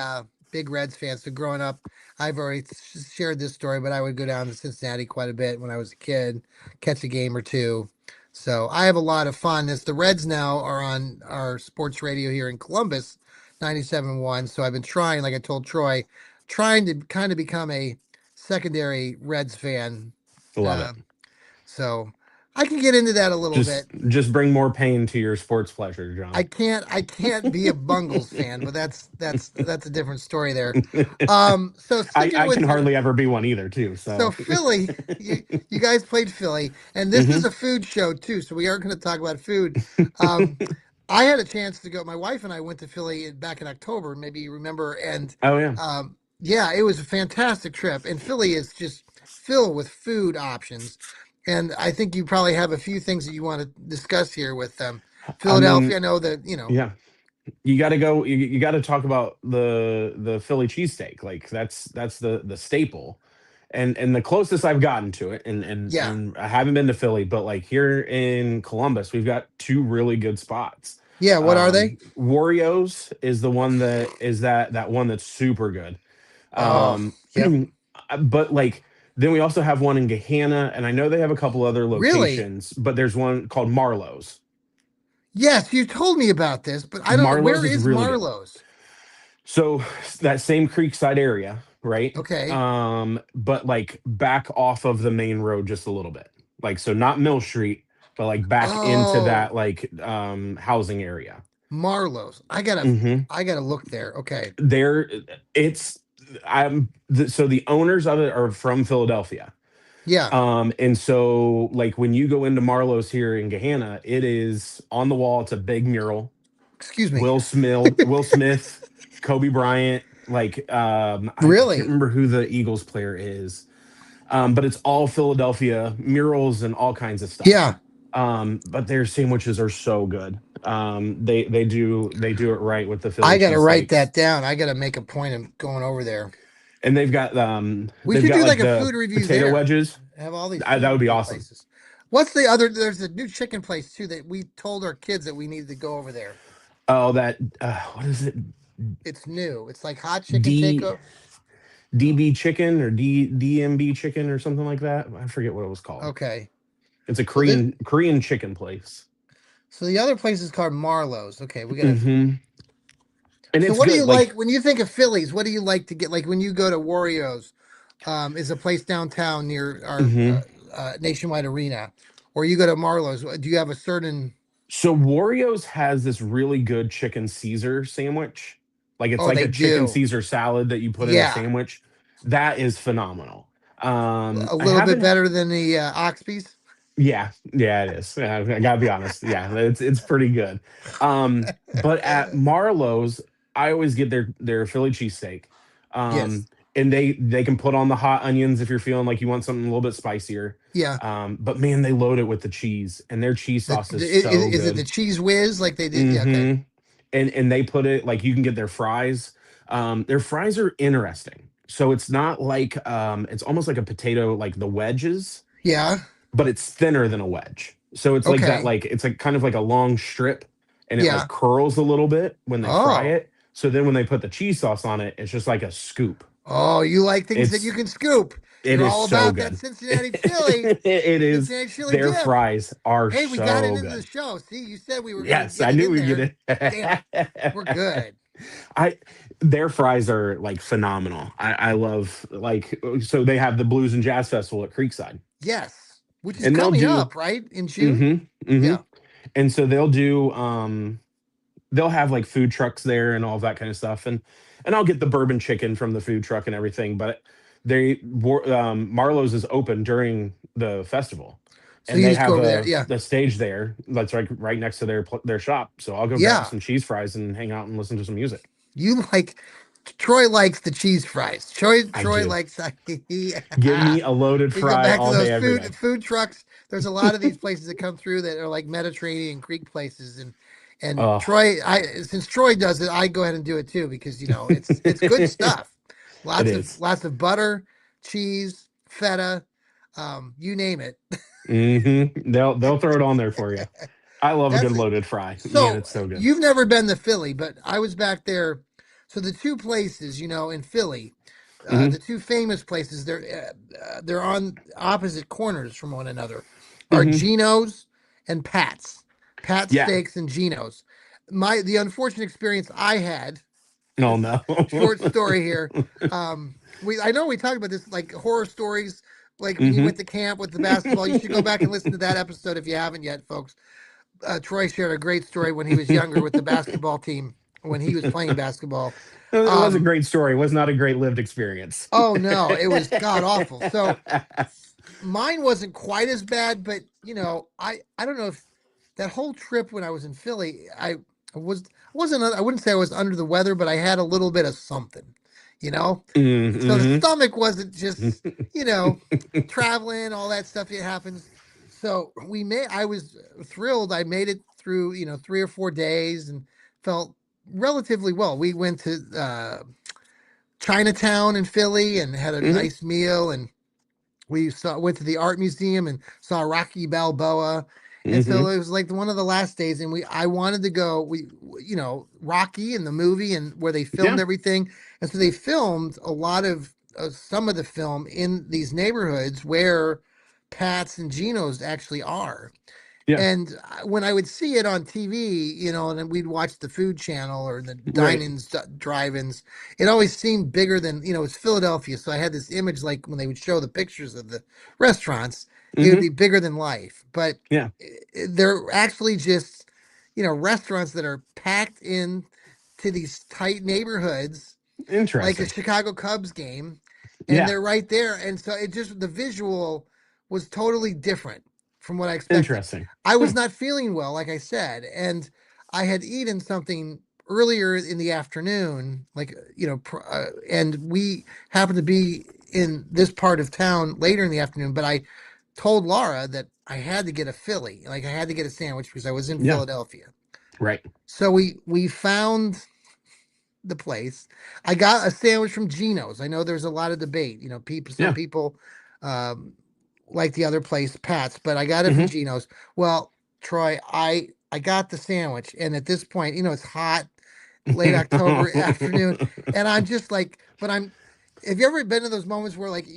big Reds fan. So growing up, I've already shared this story, but I would go down to Cincinnati quite a bit when I was a kid, catch a game or two. So I have a lot of fun. As the Reds now are on our sports radio here in Columbus, 97.1. So I've been trying, like I told Troy, trying to kind of become a secondary Reds fan. Love it. Um, so I can get into that a little bit. Just bring more pain to your sports pleasure, John. I can't be a Bungles fan, but that's a different story there. So sticking I can with hardly ever be one either, too. so So, Philly, you guys played Philly, and this is hmm a food show too, so we are going to talk about food. Um, I had a chance to go. My wife and I went to Philly back in October. Maybe you remember, and oh yeah. yeah, it was a fantastic trip. And Philly is just filled with food options, and I think you probably have a few things that you want to discuss here with I Philadelphia. mean, I know that you know. yeah. You got to go. You got to talk about the Philly cheesesteak. Like that's the staple, and the closest I've gotten to it, Yeah. and I haven't been to Philly, but like here in Columbus, we've got two really good spots. Yeah, what are they? Wario's is the one that is that one that's super good. Oh, Um, yep. but like then we also have one in Gahanna, and I know they have a couple other Really? locations, but there's one called Marlowe's. Yes, you told me about this, but I don't know Marlowe's where is is really good. Marlowe's. So that same Creekside area, right? Okay. But like back off of the main road just a little bit. Like so not Mill Street, but like back into Oh, that like housing area. Marlowe's. hmm I gotta look there. Okay. There it's so the owners of it are from Philadelphia. Yeah. And so like when you go into Marlowe's here in Gahanna, it is on the wall, it's a big mural. Excuse me. Will Smith, Kobe Bryant, like I can't Really? remember who the Eagles player is. But it's all Philadelphia murals and all kinds of stuff. Yeah. But their sandwiches are so good. They do it right with the I Philly gotta write cheesesteaks. that down. I gotta make a point of going over there. And We they've should got do like like a the food review potato there. wedges. Have all these That would be food awesome. places. What's the other? There's a new chicken place too that we told our kids that we needed to go over there. Oh, that what is it? It's new. It's like hot chicken D takeover. No. DB chicken or DMB chicken or something like that. I forget what it was called. Okay. It's a So this. Korean chicken place. So the other place is called Marlowe's. Okay, we gotta. And So it's what do you good. like Like when you think of Phillies? What do you like to get? Like when you go to Wario's, is a place downtown near our mhm. Nationwide Arena, or you go to Marlowe's. Do you have a certain? So Wario's has this really good chicken Caesar sandwich. Like it's Oh, like they a chicken do. Caesar salad that you put in a Yeah, sandwich. That is phenomenal. a I little bit haven't. better than the Oxby's. Yeah, yeah, it is. Yeah, I gotta be honest. Yeah, it's pretty good. But at Marlowe's, I always get their Philly cheesesteak. Yes. And they can put on the hot onions if you're feeling like you want something a little bit spicier. Yeah. But man, they load it with the cheese, and their cheese sauce is so Is it the good. cheese whiz like they did? Yeah. Okay. hmm and they put it like you can get their fries. Their fries are interesting. So it's not like it's almost like a potato, like the wedges, Yeah. but it's thinner than a wedge. So it's like that, Okay. like it's like kind of like a long strip, and it like Yeah. curls a little bit when they fry Oh. it. So then when they put the cheese sauce on it, it's just like a scoop. Oh, you like things that you It's can scoop. it You're is all so about that good. Cincinnati chili. It is. Cincinnati chili Their dip. fries are Hey, we got it so into the good. show. See, you said we were going to Yes, get I it knew in we'd get there. Damn it. We're it. good. I their fries are like phenomenal. I love like so they have the Blues and Jazz Festival at Creekside, Yes. Which is and they'll coming do up, right? In June? mm-hmm, mm-hmm. Yeah. And so they'll have like food trucks there and all that kind of stuff, and I'll get the bourbon chicken from the food truck and everything. But Marlowe's is open during the festival, So and you they just go have over there. Yeah. the stage there that's right next to their shop. So I'll go grab Yeah. some cheese fries and hang out and listen to some music. You like Troy likes the cheese fries. I Troy do. likes Give yeah. me a loaded We go fry back to all those day, every day. food trucks. There's a lot of these places that come through that are like Mediterranean Creek places, and Oh, Troy. I since Troy does it, I go ahead and do it too because it's good it stuff. is. Lots of butter, cheese, feta, you name it. They'll throw it on there for you. I love a good That's it. loaded fry. Man, So it's so good. you've never been to Philly, but I was back there. So the two places, in Philly, Hmm the two famous places, they're on opposite corners from one another, are hmm Geno's and Pat's. Pat's Yeah. Steaks and Geno's. The unfortunate experience I had, Oh just no. short story here. I know we talked about this like horror stories, like when you hmm went to camp with the basketball. You should go back and listen to that episode if you haven't yet, folks. Troy shared a great story when he was younger with the basketball team when he was playing basketball. It was a Um, great story. It was not a great lived experience. oh no, it was god awful. So mine wasn't quite as bad, but I don't know if that whole trip when I was in Philly, I wouldn't say I was under the weather, but I had a little bit of something, you know. So the Mm-hmm. stomach wasn't just you know traveling all that stuff. It happens. So I was thrilled. I made it through 3 or 4 days and felt relatively well. We went to Chinatown in Philly and had a hmm nice meal, and went to the art museum and saw Rocky Balboa. And so hmm it was like one of the last days, and I wanted to go. Rocky and the movie and where they filmed Yeah. everything, and so they filmed a lot of some of the film in these neighborhoods where Pat's and Geno's actually are. Yeah. And when I would see it on TV, and then we'd watch the Food Channel or the Right. dine-ins, drive-ins, it always seemed bigger than, it's Philadelphia. So I had this image like when they would show the pictures of the restaurants, it would hmm be bigger than life. But Yeah. they're actually just, restaurants that are packed in to these tight neighborhoods like a Interesting. Chicago Cubs game, and Yeah. they're right there. And so the visual was totally different from what I expected. Interesting. I Hmm. was not feeling well, like I said, and I had eaten something earlier in the afternoon, like and we happened to be in this part of town later in the afternoon. But I told Laura that I had to get a Philly, like I had to get a sandwich because I was in Yeah. Philadelphia. Right. So we found the place. I got a sandwich from Geno's. I know there's a lot of debate. Some Yeah. people um, like the other place, Pat's, but I got it from hmm Geno's. Well, Troy, I got the sandwich, and at this point, it's hot, late October afternoon, and I'm just like, but I'm. Have you ever been to those moments where, like,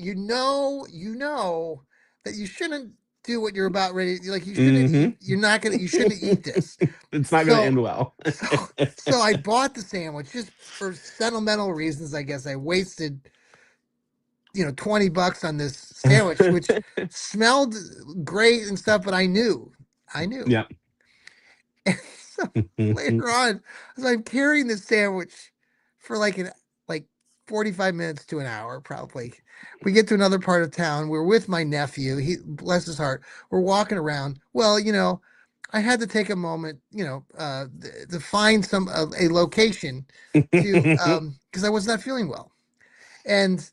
that you shouldn't do what you're about ready? Like, you shouldn't eat. hmm You shouldn't eat this. It's not going to So end well. so so I bought the sandwich just for sentimental reasons, I guess. I wasted, $20 on this sandwich, which smelled great and stuff, but I knew. Yeah. And so later on, as I'm carrying this sandwich for like 45 minutes to an hour, probably. We get to another part of town. We're with my nephew. He bless his heart. We're walking around. Well, I had to take a moment, to find a location to because I was not feeling well. And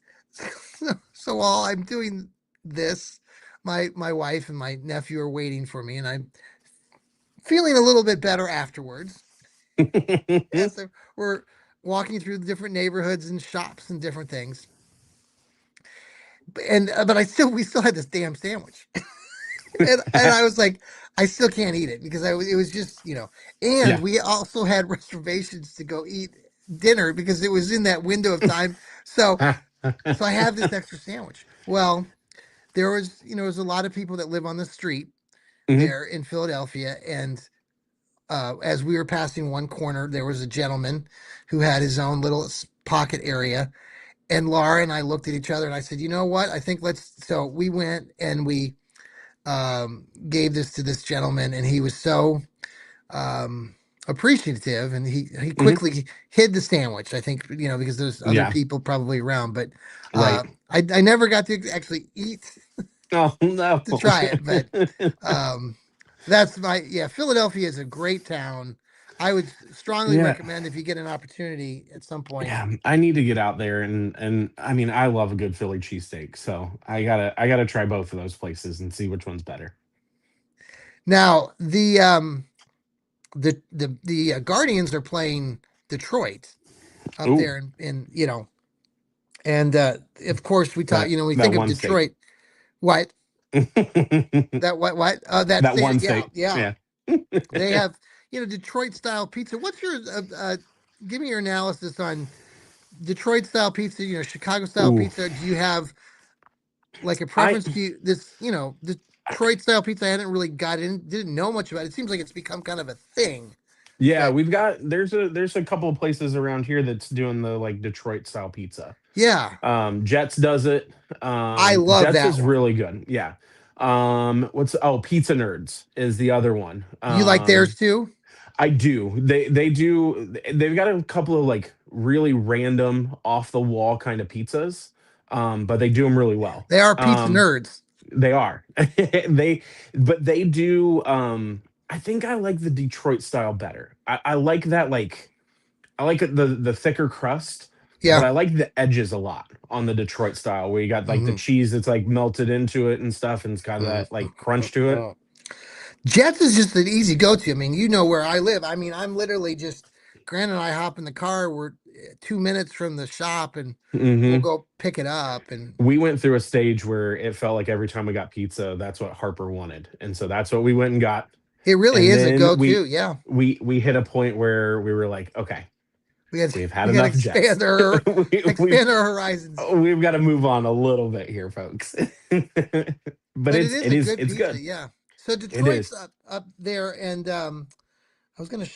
so while I'm doing this, my wife and my nephew are waiting for me, and I'm feeling a little bit better afterwards. Yes, we're walking through the different neighborhoods and shops and different things. And but we still had this damn sandwich. And I was like, I still can't eat it because it was just, and Yeah. we also had reservations to go eat dinner because it was in that window of time. So So I have this extra sandwich. Well, there was, there's a lot of people that live on the street Hmm. there in Philadelphia, and as we were passing one corner, there was a gentleman who had his own little pocket area. And Laura and I looked at each other, and I said, "You know what? I think let's." So we went and we gave this to this gentleman, and he was so um, appreciative, and he Hmm. quickly hid the sandwich. I think because there's other Yeah. people probably around, but Right. I never got to actually eat Oh no. to try it. But um, that's my yeah. Philadelphia is a great town. I would strongly Yeah. recommend if you get an opportunity at some point. Yeah, I need to get out there and I mean I love a good Philly cheesesteak, so I gotta try both of those places and see which one's better. Now the Guardians are playing Detroit up Ooh, there and of course we talk. We that think of one steak. Detroit. What That what? That one state. Yeah, steak. yeah. Yeah. They have Detroit style pizza. What's your give me your analysis on Detroit style pizza? Chicago style Ooh. pizza. Do you have like a I preference to this? Detroit style pizza. I hadn't really got in. Didn't know much about it. It seems like it's become kind of a thing. Yeah, But we've got there's a couple of places around here that's doing the like Detroit style pizza. yeah, Jets does it. I love Jets that is one. really good. Yeah. What's Pizza Nerds is the other one. You like theirs too? I do. They do. They've got a couple of like really random off the wall kind of pizzas, but they do them really well. They are pizza nerds. They are. they but they do. I think I like the Detroit style better. I like that I like the thicker crust, but Yeah. I like the edges a lot on the Detroit style where you got like the hmm cheese that's like melted into it and stuff, and it's got that like crunch to it. Jets is just an easy go to. I mean, you know where I live. I mean, I'm literally just Grant and I hop in the car. We're 2 minutes from the shop, and we'll Hmm. go pick it up. And We went through a stage where it felt like every time we got pizza, that's what Harper wanted, and so that's what we went and got. it really And is a then go to. Yeah, we hit a point where we were like, okay, we had we've had we got to enough Jets. expand our We've expand our horizons. we've got to move on a little bit here, folks. But But it is it a is good it's pizza. good. Yeah. So It Detroit's is. up there, and I was gonna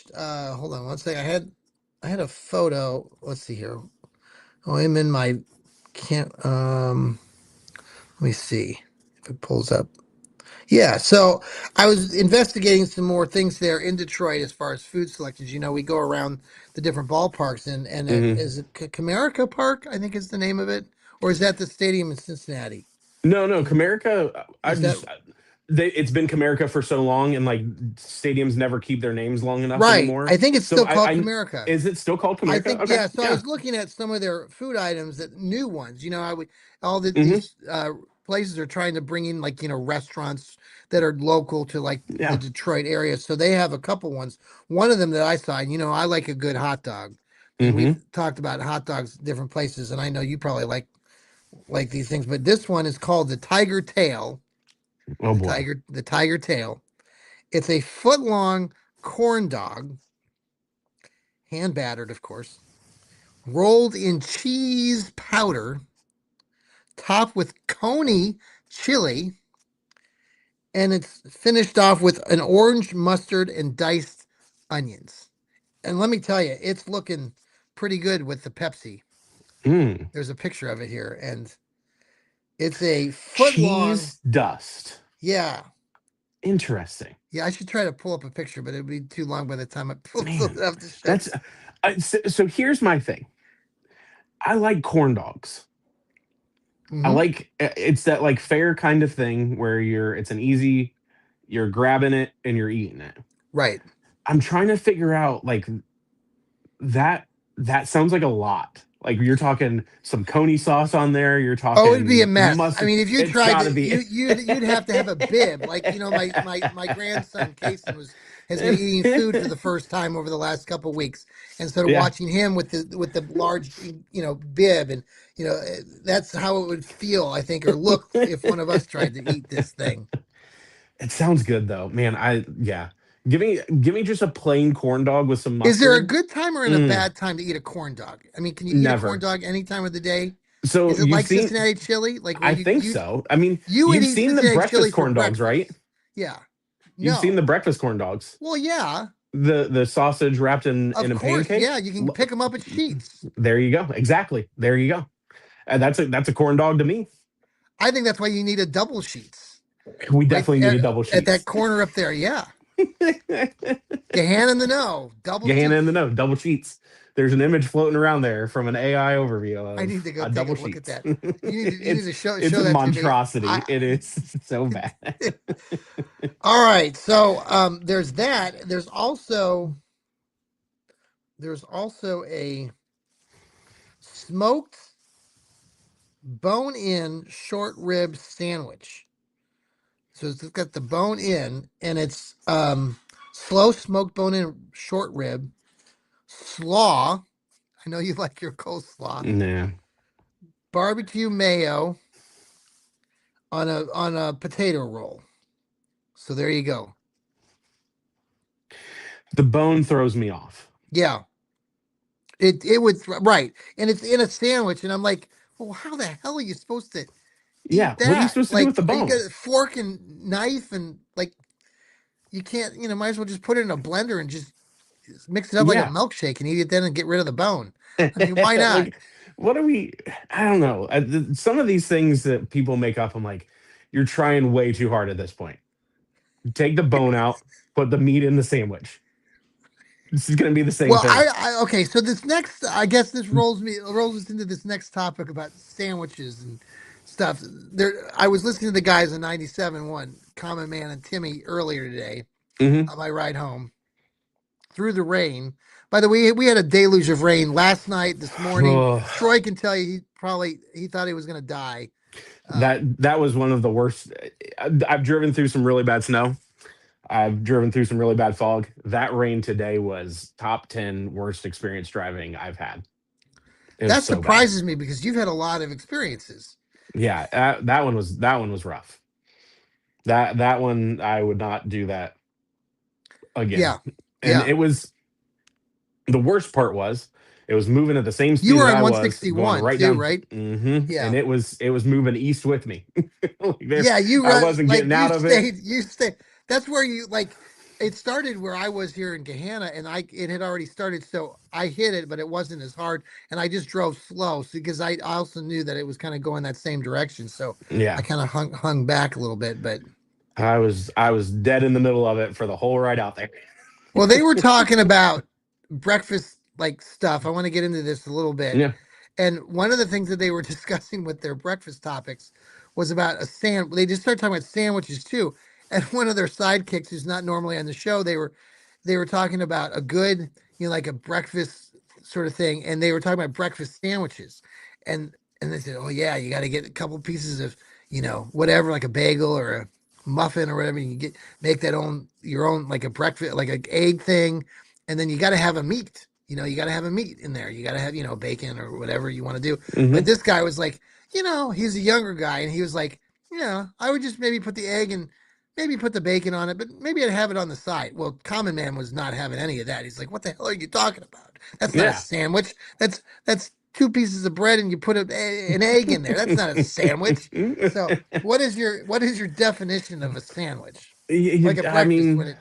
hold on one second. I had a photo. Let's see here. Oh, I'm in my can't. Let me see if it pulls up. Yeah, so I was investigating some more things there in Detroit as far as food selections. We go around the different ballparks, and Hmm. is it Comerica Park? I think is the name of it, or is that the stadium in Cincinnati? No, no, Can Comerica. I is that just it's been Comerica for so long, and like stadiums never keep their names long enough right? anymore. I think it's So still called I Comerica. is it still called I Comerica? think Okay, yeah. So I yeah. was looking at some of their food items, that new ones. I would all Hmm. these places are trying to bring in like restaurants that are local to like the Yeah. Detroit area. So they have a couple ones. One of them that I saw, and I like a good hot dog, and we've Hmm. talked about hot dogs different places, and I know you probably like these things, but this one is called the Tiger Tail. Oh boy. The Tiger Tail. It's a foot long corn dog, hand battered, of course, rolled in cheese powder, topped with coney chili, and it's finished off with an orange mustard and diced onions. And let me tell you, it's looking pretty good with the Pepsi. Mm. There's a picture of it here, and it's a foot long. Cheese dust. Yeah, Interesting, yeah. I should try to pull up a picture, but it'd be too long by the time I pull it man. up to show That's you. so. Here's my thing. I like corn dogs. I Hmm like it's that like fair kind of thing where it's an easy, you're grabbing it and you're eating it. Right. I'm trying to figure out like that that sounds like a lot. Like you're talking some coney sauce on there, you're Oh, it'd be a talking mess. I mustard. mean, if you It's tried got to to, be. you'd have to have a bib. Like my grandson Kason has been eating food for the first time over the last couple of weeks, and so Yeah, watching him with the large bib, and that's how it would feel, I think, or look if one of us tried to eat this thing. it sounds good though, man. Yeah. Give me just a plain corn dog with some Is there a mustard. good time or in a Mm, bad time to eat a corn dog? I mean, can you eat a corn never. dog any time of the day? So Is it you've like seen, Cincinnati chili? Like where I think so. I mean, you would you've eat seen the Cincinnati chili breakfast for corn dogs, right? breakfast? Yeah. You've seen the No. breakfast corn dogs. Well, yeah. The sausage wrapped in Of a course. Yeah, pancake. you can pick them up at Sheets. There you go. Exactly. There you go. And that's a corn dog to me. I think that's why you need a double Sheets. We Right definitely need there a double at that sheets. corner up there. Yeah. Gehanna Gehan in the know. Double in the Sheets. know, double sheets. There's an image floating around there from an AI overview I need of to go take a double look at sheets. that. You need to It's show a that to me. monstrosity. It is so bad. All right. So there's that. There's also a smoked bone in short rib sandwich. So it's got the bone in, and it's slow smoked bone in short rib, slaw. I know you like your coleslaw, Nah. barbecue mayo on a potato roll. So there you go. The bone throws me off. Yeah, it would right, and it's in a sandwich, and I'm like, well, how the hell are you supposed to eat Yeah. What are you that? supposed to do with Like, the are you bone? got a fork and knife and like you can't, might as well just put it in a blender and just mix it up like a Yeah. milkshake and eat it then and get rid of the bone. I mean, why not? Like, what are we? I don't know. Some of these things that people make up, I'm like, you're trying way too hard at this point. Take the bone out, put the meat in the sandwich. This is going to be the same Well, thing. okay. So this next, I guess this rolls us into this next topic about sandwiches and stuff. There, I was listening to the guys in '97 one, Common Man and Timmy earlier today Hmm. on my ride home through the rain. By the way, we had a deluge of rain last night, this morning. Oh, Troy can tell you he thought he was going to die. that was one of the worst. I've driven through some really bad snow. I've driven through some really bad fog. That rain today was top 10 worst experience driving I've had. It was That so bad. surprises me because you've had a lot of experiences. Yeah, that one was rough. That one I would not do that again. Yeah, And yeah. it was the worst part was it was moving at the same You speed were that on I was going 161 right too, down. right? And Yeah. it was moving east with me. Like there, Yeah, you I run wasn't like getting out of it. you stayed. That's where you like it started where I was here in Gahanna and it had already started, so I hit it, but it wasn't as hard and I just drove slow so, because I also knew that it was kind of going that same direction. So I Yeah, kind of hung back a little bit, but I was dead in the middle of it for the whole ride out there. well, they were talking about breakfast like stuff. I want to get into this a little bit. Yeah. And one of the things that they were discussing with their breakfast topics was about a sand. They just started talking about sandwiches too. And one of their sidekicks, who's not normally on the show, they were talking about a good, like a breakfast sort of thing, and they were talking about breakfast sandwiches, and they said, oh yeah, you got to get a couple pieces of, whatever, like a bagel or a muffin or whatever. You get make that own your own like a breakfast, like an egg thing, and then you got to have a meat. You got to have a meat in there. You got to have, bacon or whatever you want to do. But Hmm. this guy was like, he's a younger guy, and he was like, yeah, I would just maybe put the egg and maybe put the bacon on it, but maybe I'd have it on the side. Well, Common Man was not having any of that. He's like, what the hell are you talking about? That's not a Yeah. sandwich. That's two pieces of bread and you put an egg in there. That's not a sandwich. So what is your definition of a sandwich? Like a I breakfast when mean, it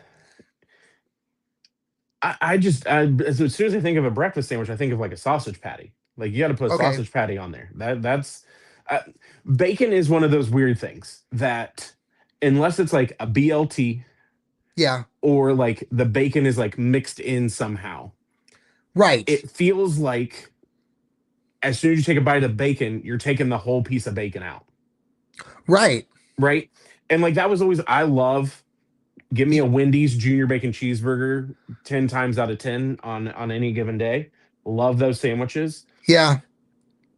as soon as I think of a breakfast sandwich, I think of like a sausage patty. Like you got to put a okay. sausage patty on there. Uh, bacon is one of those weird things that unless it's like a BLT Yeah. or like the bacon is like mixed in somehow, Right. it feels like as soon as you take a bite of bacon, you're taking the whole piece of bacon out, Right. right? And like that was always I love give me Y- a Wendy's junior bacon cheeseburger 10 times out of 10 on any given day. Love those sandwiches. Yeah.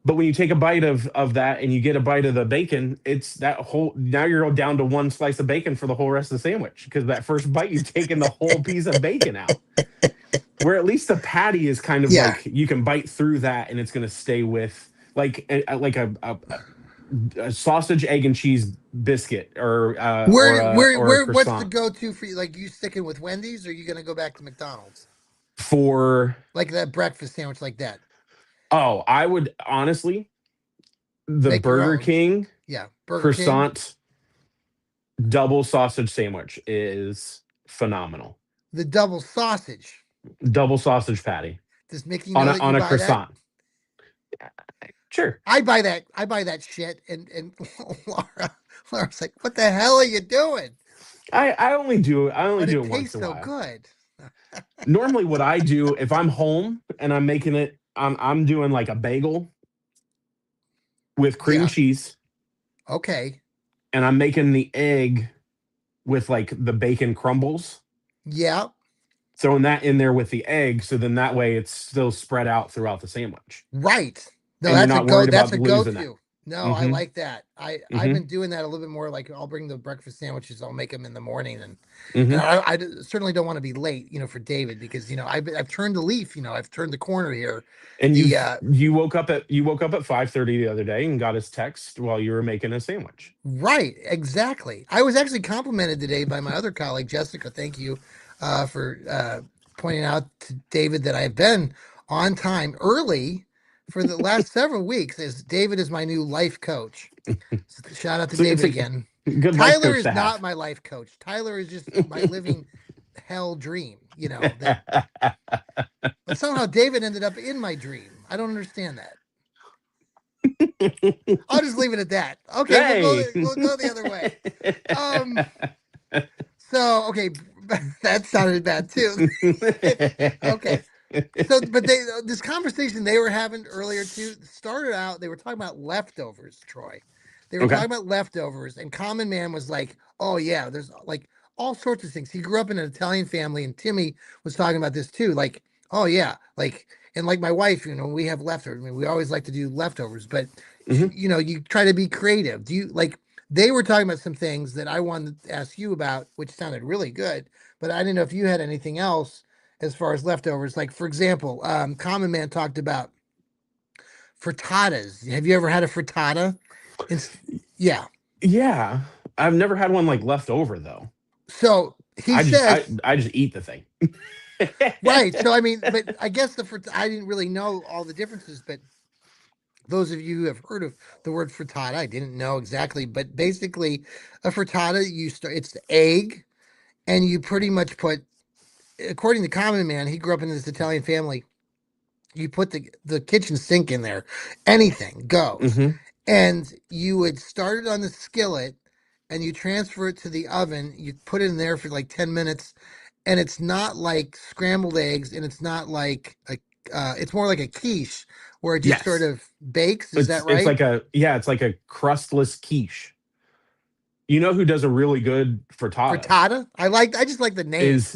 But when you take a bite of that and you get a bite of the bacon, it's that whole now you're down to one slice of bacon for the whole rest of the sandwich because that first bite you've taken the whole piece of bacon out. Where at least the patty is kind of Yeah. like you can bite through that and it's going to stay with like a sausage egg and cheese biscuit or a What's the croissant go-to for you? Like you sticking with Wendy's or are you gonna go back to McDonald's? for Like that breakfast sandwich like that. oh I would honestly The Make your Burger own. King Yeah, Burger King. croissant double sausage sandwich is phenomenal. The double sausage. Double sausage patty Does Mickey know that you on a buy that? croissant. Sure. I buy that. I buy that shit. And Laura's like, "What the hell are you doing?" I only But do it it once tastes in a so while. good. Normally what I do if I'm home and I'm making it, I'm doing like a bagel with cream Yeah. cheese, Okay. and I'm making the egg with like the bacon crumbles, Yeah. throwing that in there with the egg, so then that way it's still spread out throughout the sandwich, Right. No, and you're that's a not go. worried That's about a losing that. go-to. No, I Mm-hmm. like that. I've Mm-hmm. been doing that a little bit more. Like I'll bring the breakfast sandwiches. I'll make them in the morning, and Mm-hmm. certainly don't want to be late. For David because I've turned the leaf. I've turned the corner here. And The you woke up at 5:30 the other day and got his text while you were making a sandwich. Right, exactly. I was actually complimented today by my other colleague, Jessica. Thank you for pointing out to David that I've been on time early for the last several weeks, as David is my new life coach. So shout out to It's David a again. good life Tyler coach is to not have. my life coach. Tyler is just my living hell dream, that but somehow David ended up in my dream. I don't understand that. I'll just leave it at that. Okay, Hey. we'll go the other way. Um So okay, that sounded bad too. Okay, so but this conversation they were having earlier too started out. They were talking about leftovers, Troy. They were Okay. talking about leftovers, and Common Man was like, "Oh yeah, there's like all sorts of things." He grew up in an Italian family, and Timmy was talking about this too. Like, oh yeah, like and like my wife, we have leftovers. I mean, we always like to do leftovers, but Hmm. you try to be creative. Do you like? They were talking about some things that I wanted to ask you about, which sounded really good, but I didn't know if you had anything else as far as leftovers. Like, for example, Common Man talked about frittatas. Have you ever had a frittata? It's, yeah. Yeah. I've never had one like left over though. So he said, I just eat the thing. right. So, I mean, but I guess I didn't really know all the differences, but those of you who have heard of the word frittata, I didn't know exactly, but basically a frittata, it's the egg and you pretty much put, according to Common Man, he grew up in this Italian family. You put the kitchen sink in there, anything goes, Hmm. and you would start it on the skillet, and you transfer it to the oven. You put it in there for like 10 minutes, and it's not like scrambled eggs, and it's not like a. It's more like a quiche where it just sort Yes. of bakes. Is that It's right? like a yeah, it's like a crustless quiche. You know who does a really good frittata Frittata. I just like the name.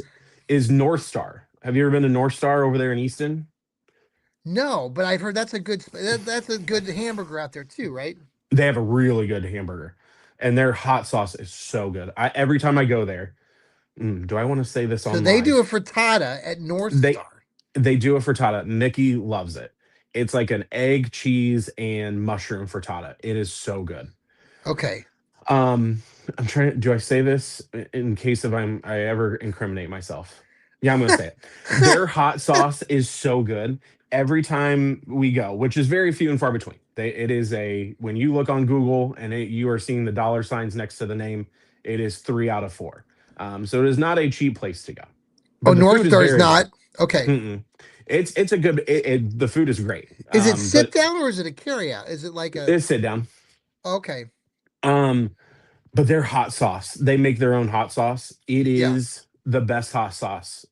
is North Star. Have you ever been to North Star over there in Easton? No, but I've heard that's a good hamburger out there too, right? They have a really good hamburger, and their hot sauce is so good. Every time I go there, do I want to say this So on they do a live? frittata at North They Star. do a frittata. Nikki loves it. It's like an egg, cheese, and mushroom frittata. It is so good. Okay. Um, I'm trying. Do I say this in case if I ever incriminate myself? Yeah, I'm gonna say it. Their hot sauce is so good every time we go, which is very few and far between. It is a when you look on Google and you are seeing the dollar signs next to the name, it is 3 out of 4. So it is not a cheap place to go, Oh, but the North food is Star is very not. good. Okay. Mm-mm. It's a good. The food is great. Is it sit But down or is it a carry out? Is it like a it's sit down. okay. Um, but their hot sauce, they make their own hot sauce. It Yeah. is the best hot sauce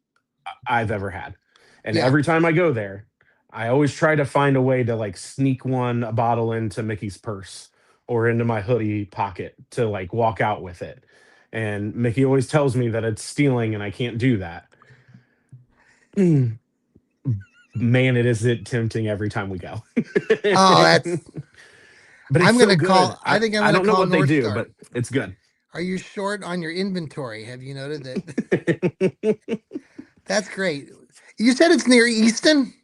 I've ever had. And Yeah. every time I go there, I always try to find a way to like sneak a bottle into Mickey's purse or into my hoodie pocket to like walk out with it. And Mickey always tells me that it's stealing and I can't do that. Mm, Man, it is it tempting every time we go. Oh, that's But it's so I think I'm I gonna don't know call what they North do, Star. but it's good. Are you short on your inventory? Have you noted that? That's great. You said it's near Easton?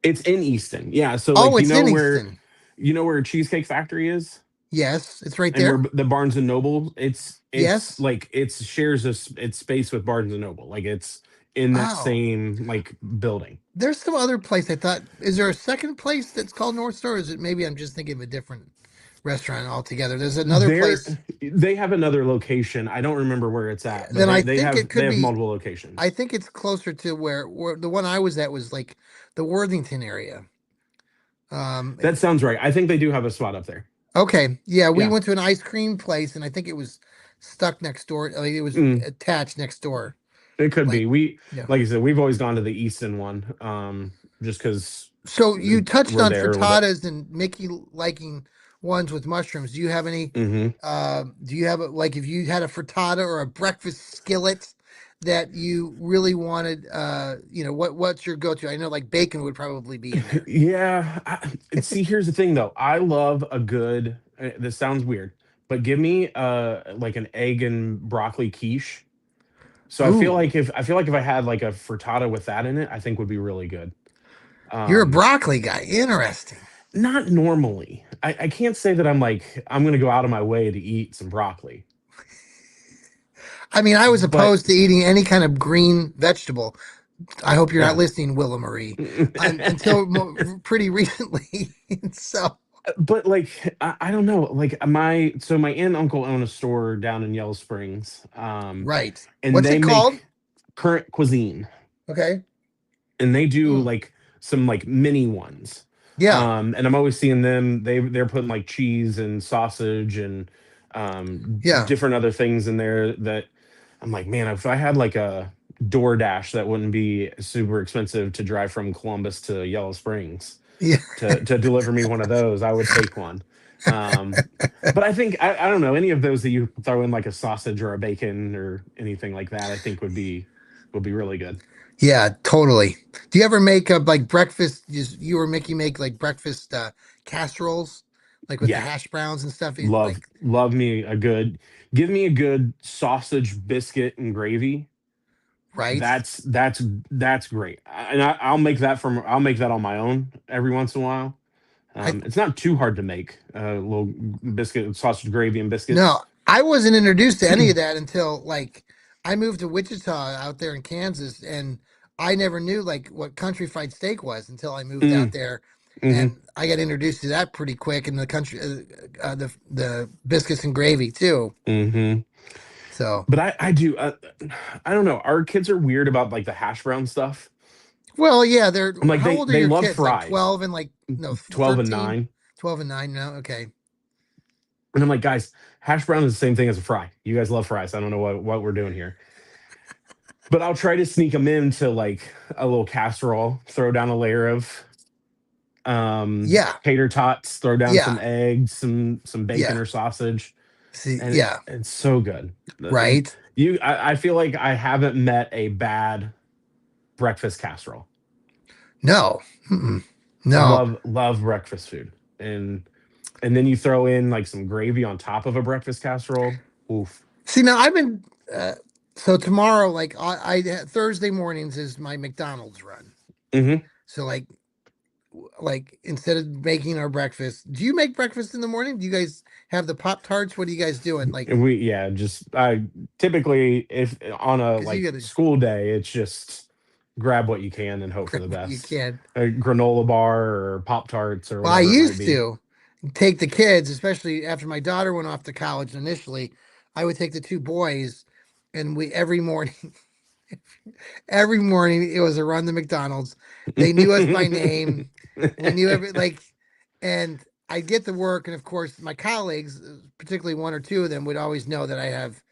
It's in Easton. Yeah, so Oh, like it's in Easton. you know where Cheesecake Factory is Yes, it's right and where there. the Barnes and Noble, it's Yes. like it's space with Barnes and Noble. Like it's in that Oh. same like building. There's some other place I thought. Is there a second place that's called North Star? Or is it maybe I'm just thinking of a different? restaurant altogether. There's another They're place. they have another location. I don't remember where it's at, but Then I they think it they could have be. multiple I locations. think it's closer to where the one I was at was like the Worthington area. Um, That sounds right. I think they do have a spot up there. okay, yeah, we Yeah. went to an ice cream place, and I think it was stuck next door. Like it was Mm, attached next door. it could Like, be. We yeah. like I said, we've always gone to the Easton one, just because So you touched we're on there a little bit. frittatas and Mickey liking ones with mushrooms. Do you have any? Hmm. Do you have like if you had a frittata or a breakfast skillet that you really wanted? What's your go-to? I know like bacon would probably be in there. Yeah. See, here's the thing though. I love a good. This sounds weird, but give me like an egg and broccoli quiche. So Ooh, I feel like if I had like a frittata with that in it, I think would be really good. you're a Um, broccoli guy. Interesting. Not normally. I can't say that I'm gonna go out of my way to eat some broccoli, I mean, I was but opposed to eating any kind of green vegetable. I hope you're not listening, Willa Marie, until pretty recently. So, but like I don't know. Like my aunt and uncle own a store down in Yellow Springs, right. and What's they it called? make current cuisine, Okay. and they do Mm. like some like mini ones. Yeah. And I'm always seeing them. They're putting like cheese and sausage and Yeah. different other things in there that I'm like, man, if I had like a DoorDash that wouldn't be super expensive to drive from Columbus to Yellow Springs Yeah. to deliver me one of those, I would take one. Um, but I think I don't know any of those that you throw in like a sausage or a bacon or anything like that. I think would be really good. Yeah, totally. Do you ever make like breakfast? You or Mickey make like breakfast casseroles, like with the Yeah, hash browns and stuff. Like, love me a good give me a good sausage biscuit and gravy. right? That's great. And I'll make that on my own every once in a while. I It's not too hard to make little biscuit sausage gravy and No, biscuits. I wasn't introduced to any of that until like I moved to Wichita out there in Kansas, and I never knew like what country fried steak was until I moved out Mm, there, hmm. and I got introduced to that pretty quick, and the country, the biscuits and gravy too. Hmm. So, But I do I don't know. Our kids are weird about like the hash brown stuff. well, yeah, they're. I'm like How old are they your love kids? Like fries, 12 and like no 12 and 13, 9. 12 and 9 now. Okay, And I'm like, guys, hash brown is the same thing as a fry. You guys love fries. I don't know what we're doing here. But I'll try to sneak them into like a little casserole, throw down a layer of yeah, tater tots, throw down some yeah, eggs, some bacon yeah. or sausage, See, and yeah, it's so good. right. I feel like I haven't met a bad breakfast casserole. No, mm-mm. No. Love breakfast food, and then you throw in like some gravy on top of a breakfast casserole. Oof. See, now I've been so tomorrow, like I Thursday mornings is my McDonald's run. Hmm. So like instead of making our breakfast, do you make breakfast in the morning? Do you guys have the Pop Tarts? What are you guys doing? Like, And we yeah, just I typically if on a because you like got to school day, it's just grab what you can and hope for grab the what you best. can. A granola bar or Pop Tarts or Well, I whatever it might used be. to take the kids, especially after my daughter went off to college initially. I would take the two boys, and we every morning every morning it was a run to McDonald's. They knew us by name. We knew every like, and I'd get to work, and of course my colleagues, particularly one or two of them, would always know that I have,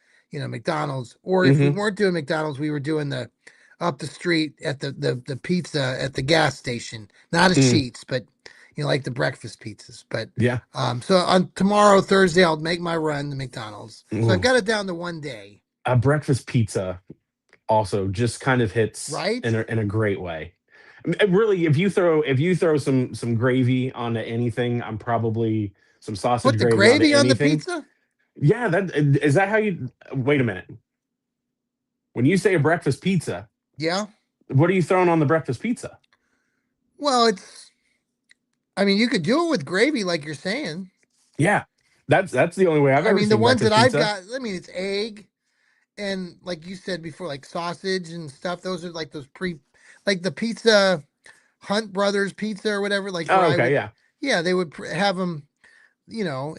McDonald's. Or if we Hmm. weren't doing McDonald's, we were doing the up the street at the pizza at the gas station. Not a Mm, Sheets, but like the breakfast pizzas. But yeah. so on tomorrow Thursday, I'll make my run to McDonald's. So I've Ooh. got it down to one day, A breakfast pizza also just kind of hits right? in a great way. Really, if you throw some gravy onto anything, I'm probably some sausage Put the gravy onto gravy on the anything. pizza. Yeah, that is that how you wait a minute. When you say a breakfast pizza, Yeah. what are you throwing on the breakfast pizza? Well, I mean, you could do it with gravy, like you're saying. Yeah. That's the only way I've I ever mean, the seen ones that breakfast I've pizza. got, I mean, it's egg and like you said before, like sausage and stuff. Those are like like the pizza Hunt Brothers pizza or whatever. Like where Oh, I okay, would, yeah. yeah, they would have them.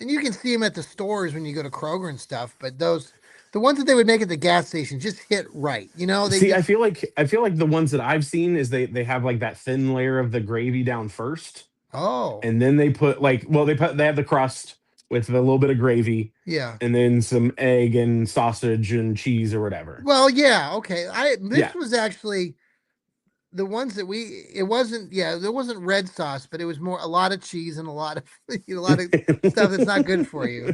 and you can see them at the stores when you go to Kroger and stuff, but the ones that they would make at the gas station just hit right. They See, just, I feel like the ones that I've seen is they have like that thin layer of the gravy down first, oh, and then they put like, well, they have the crust with a little bit of gravy, yeah. and then some egg and sausage and cheese or whatever. Well, yeah, okay. Yeah. This was actually the ones that it wasn't, yeah, there wasn't red sauce, but it was more a lot of cheese and a lot of a lot of stuff that's not good for you.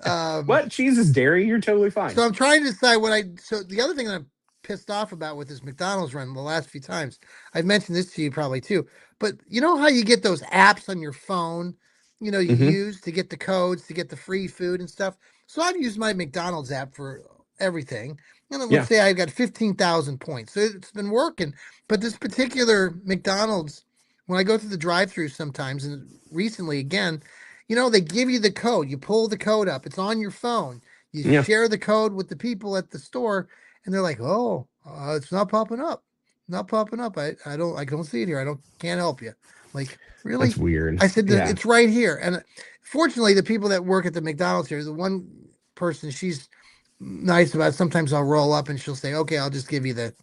Um What? Cheese is dairy? You're totally fine. So I'm trying to decide so the other thing that I'm pissed off about with this McDonald's run the last few times, I've mentioned this to you probably too, but you know how you get those apps on your phone, you Hmm. use to get the codes to get the free food and stuff. So I've used my McDonald's app for everything. And then let's Yeah. say I've got 15,000 points. So it's been working. But this particular McDonald's, when I go through the drive through sometimes, and recently again, they give you the code. You pull the code up, it's on your phone. You Yeah. share the code with the people at the store, and they're like, "Oh, it's not popping up, not popping up. I don't see it here. Can't help you." Like, That's really? weird. I said, Yeah. "It's right here." And fortunately, the people that work at the McDonald's here, the one person, she's nice about it. Sometimes I'll roll up and she'll say, "Okay, I'll just give you the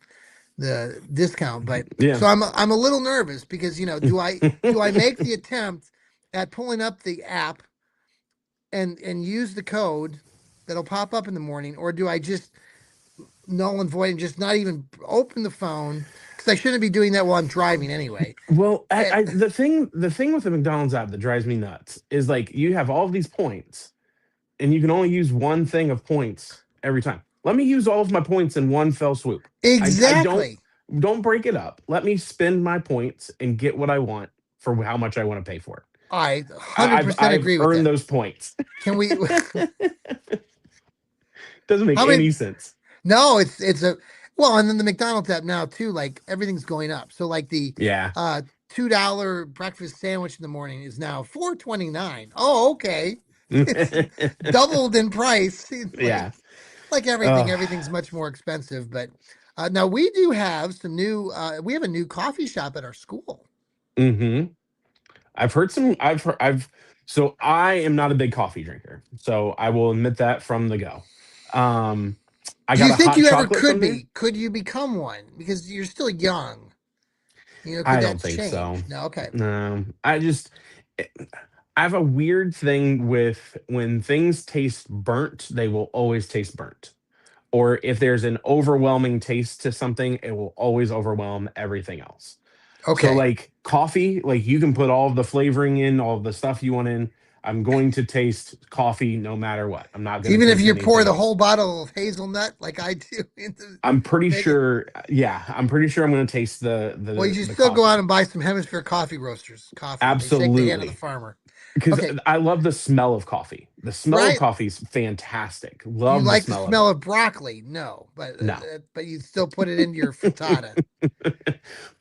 discount." But Yeah. so I'm a little nervous because do I make the attempt at pulling up the app and use the code that'll pop up in the morning, or do I just null and void and just not even open the phone because I shouldn't be doing that while I'm driving anyway? Well, Eh, the thing with the McDonald's app that drives me nuts is like you have all of these points and you can only use one thing of points every time. Let me use all of my points in one fell swoop. I exactly. don't break it up. Let me spend my points and get what I want for how much I want to pay for it. I 100% I've agree with earned that. those points. Can we? Doesn't make How many? any sense. No, it's a well, and then the McDonald's app now too. Like everything's going up. So like the Yeah. $2 breakfast sandwich in the morning is now $4.29. Oh, okay. It's doubled in price. Yeah. Like everything, Oh. everything's much more expensive. But now we do have some new. We have a new coffee shop at our school. Hmm. I've heard some. I've. So I am not a big coffee drinker. So I will admit that from the go. Um, I Do got you a think hot you ever chocolate could from there. be? Could you become one? Because you're still young. Could I don't that think so. change? No. Okay. No, I just. I have a weird thing with when things taste burnt, they will always taste burnt. Or if there's an overwhelming taste to something, it will always overwhelm everything else. So Okay. like coffee, like you can put all of the flavoring in, all of the stuff you want in. I'm going to taste coffee no matter what. I'm not going to Even if taste you pour anything the else. whole bottle of hazelnut like I do into I'm pretty make it. sure, yeah, I'm pretty sure I'm going to taste Well, you should the still go out coffee. and buy some Hemisphere Coffee Roasters coffee. They shake the hand of the Absolutely. farmer. Because Okay, I love the smell of coffee. The smell of right? coffee is fantastic. Do you Love the like the smell of smell it. of broccoli? No, No. but you still put it into your frittata.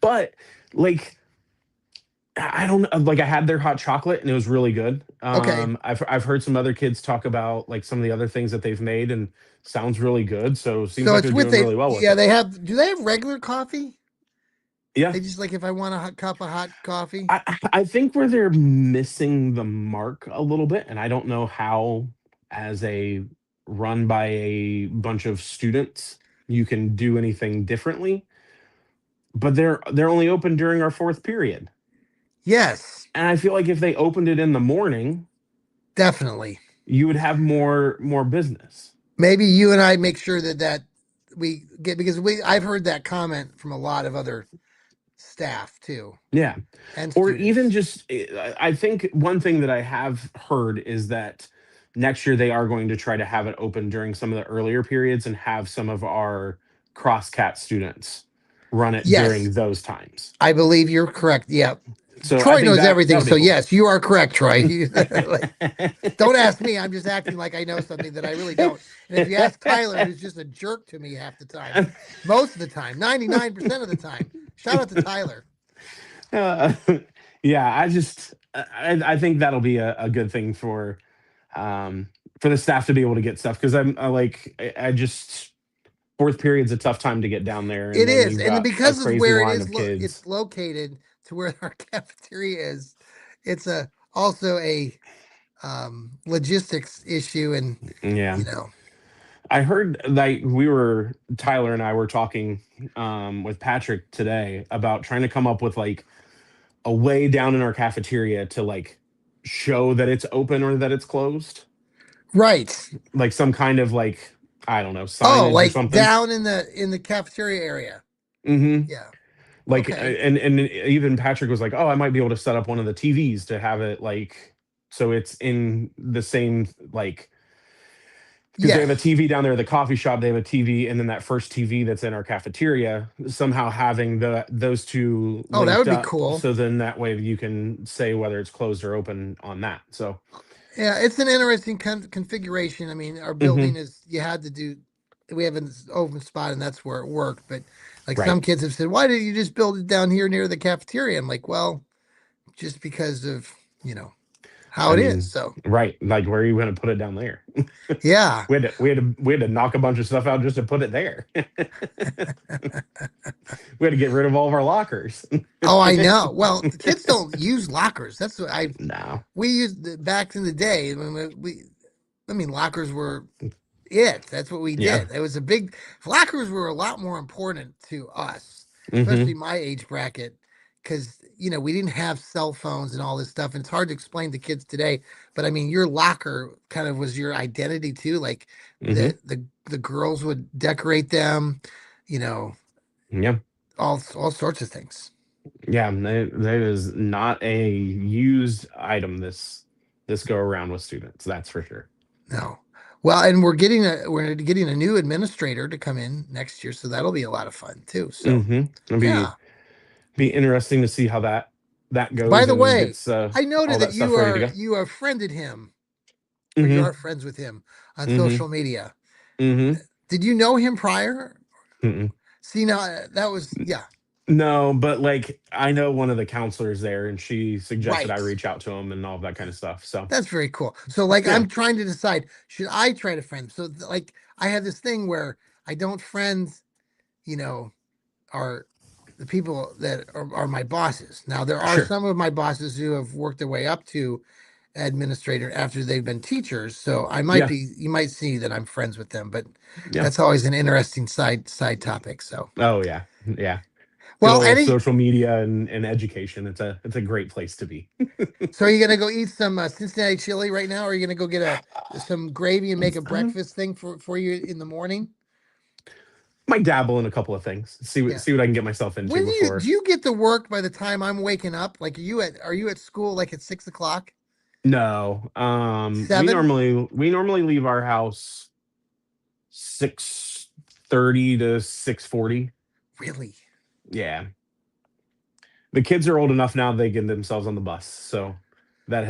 But like I don't know. Like I had their hot chocolate and it was really good. Okay, I've heard some other kids talk about like some of the other things that they've made and sounds really good. So seems so like it's they're with doing a really well with yeah. it. They have. Do they have regular coffee? Yeah, They just like if I want a hot cup of hot coffee. I think where they're missing the mark a little bit, and I don't know how, as a run by a bunch of students, you can do anything differently. But they're only open during our fourth period, Yes, and I feel like if they opened it in the morning, definitely. you would have more business. Maybe you and I make sure that we get because we I've heard that comment from a lot of other staff too Yeah. and Or even students. just, I think one thing that I have heard is that next year they are going to try to have it open during some of the earlier periods and have some of our crosscat students run it Yes, during those times. I believe you're correct. Yeah. So I Troy think knows that everything. that'll So be cool. yes, you are correct, Troy. Like, don't ask me. I'm just acting like I know something that I really don't. And if you ask Tyler, who's just a jerk to me half the time, most of the time, 99% of the time. Shout out to Tyler. Uh, yeah, I think that'll be a good thing for the staff to be able to get stuff because I just fourth period's a tough time to get down there, and It then is. you've And then got a because of crazy where it line is of kids. it's located to where our cafeteria is, it's a also a logistics issue, and Yeah. you know, I heard like we were Tyler and I were talking with Patrick today about trying to come up with like a way down in our cafeteria to like show that it's open or that it's closed, right. like some kind of like I don't know Oh, signage or like something. down in the cafeteria area. Hmm. Yeah. Like Okay. and even Patrick was like, oh, I might be able to set up one of the TVs to have it like so it's in the same like because they have a Yes. TV down there at the coffee shop. They have a TV, and then that first TV that's in our cafeteria. Somehow having those two Oh, that linked would be up, cool. so then that way you can say whether it's closed or open on that. So, Yeah, it's an interesting configuration. I mean, our building hmm, is you had to do. We have an open spot, and that's where it worked. But like right. some kids have said, why did you just build it down here near the cafeteria? I'm like, well, just because of you know how I it is. mean, So right. Like, where are you going to put it down there? yeah. We had to knock a bunch of stuff out just to put it there. We had to get rid of all of our lockers. Oh, I know. Well, the kids don't use lockers. That's what I No. we used back in the day. I mean, lockers were it. That's what we Yeah. did. It was a big lockers were a lot more important to us, especially Hmm. my age bracket, because we didn't have cell phones and all this stuff, and it's hard to explain to kids today. But I mean, your locker kind of was your identity too. Like Hmm. the girls would decorate them, you know, Yeah. all sorts of things. Yeah, that is not a used item this go around with students. That's for sure. No. Well, and we're getting a new administrator to come in next year, so that'll be a lot of fun too. So It'll yeah. be interesting to see how that By goes the and way, gets I all noted that that you stuff ready to are go. you have friended him, or you Hmm. are friends with him on Hmm. social media. Hmm. Did you know him prior? Mm-mm. See, now that was yeah, No, but like I know one of the counselors there, and she suggested I right. reach out to him and all of that kind of stuff. So That's very cool. So like yeah, I'm trying to decide, should I try to friend? So like I have this thing where I don't friend, you know, are the people that are my bosses. Now there are sure, some of my bosses who have worked their way up to administrator after they've been teachers. So yeah, you might see that I'm friends with them, but yeah. that's always an interesting side topic. So, Oh yeah, yeah. Good well, old any, social media and education. It's a great place to be. so are you gonna go eat some Cincinnati chili right now, or are you gonna go get some gravy and make a Uh, breakfast thing for you in the morning? Might dabble in a couple of things. Yeah. See what I can get myself into When do before. you get to work by the time I'm waking up? Like, are you at school like at 6 o'clock, No. seven? We normally leave our house 6:30 to 6:40. Really? Yeah. The kids are old enough now they get themselves on the bus. So that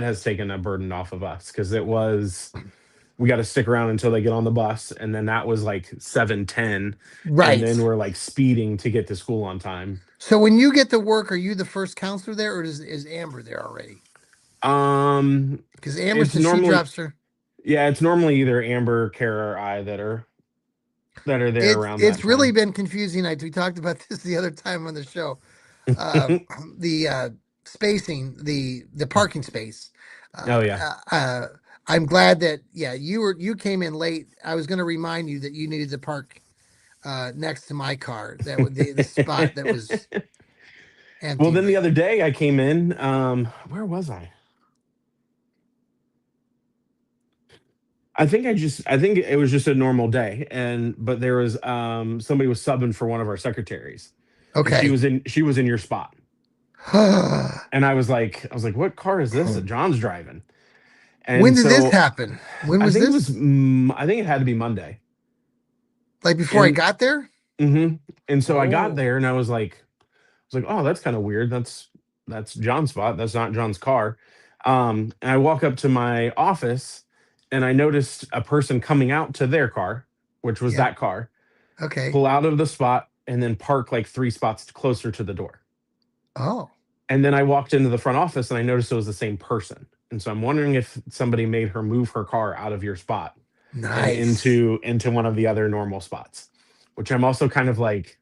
has taken a burden off of us because it was we got to stick around until they get on the bus and then that was like 7:10 and Right. then we're like speeding to get to school on time. So when you get to work, are you the first counselor there, or is Amber there already? Because Amber It's says she normally drops her. yeah, it's normally either Amber, Kara, or I that are there It's around that it's really time. been confusing. We talked about this the other time on the show. Uh, the spacing, the parking space. Oh Uh, yeah. uh, uh, I'm glad that yeah you came in late. I was going to remind you that you needed to park next to my car. That was the spot that was Well, empty. then But the other day I came in. Where was I? I think it was just a normal day, and but there was somebody was subbing for one of our secretaries, and okay. she was in your spot, and I was like, what car is this that John's driving? When And did this so happen? When was this? I think it had to be Monday, Like before I and got there? hmm and so I got Oh, there and I was like, oh, that's kind of weird. That's John's spot. That's not John's car. And I walk up to my office and I noticed a person coming out to their car, which was yeah. that car, Okay. pull out of the spot and then park like three spots closer to the door. Oh, And then I walked into the front office and I noticed it was the same person. And so I'm wondering if somebody made her move her car out of your spot and nice. into one of the other normal spots, which I'm also kind of like,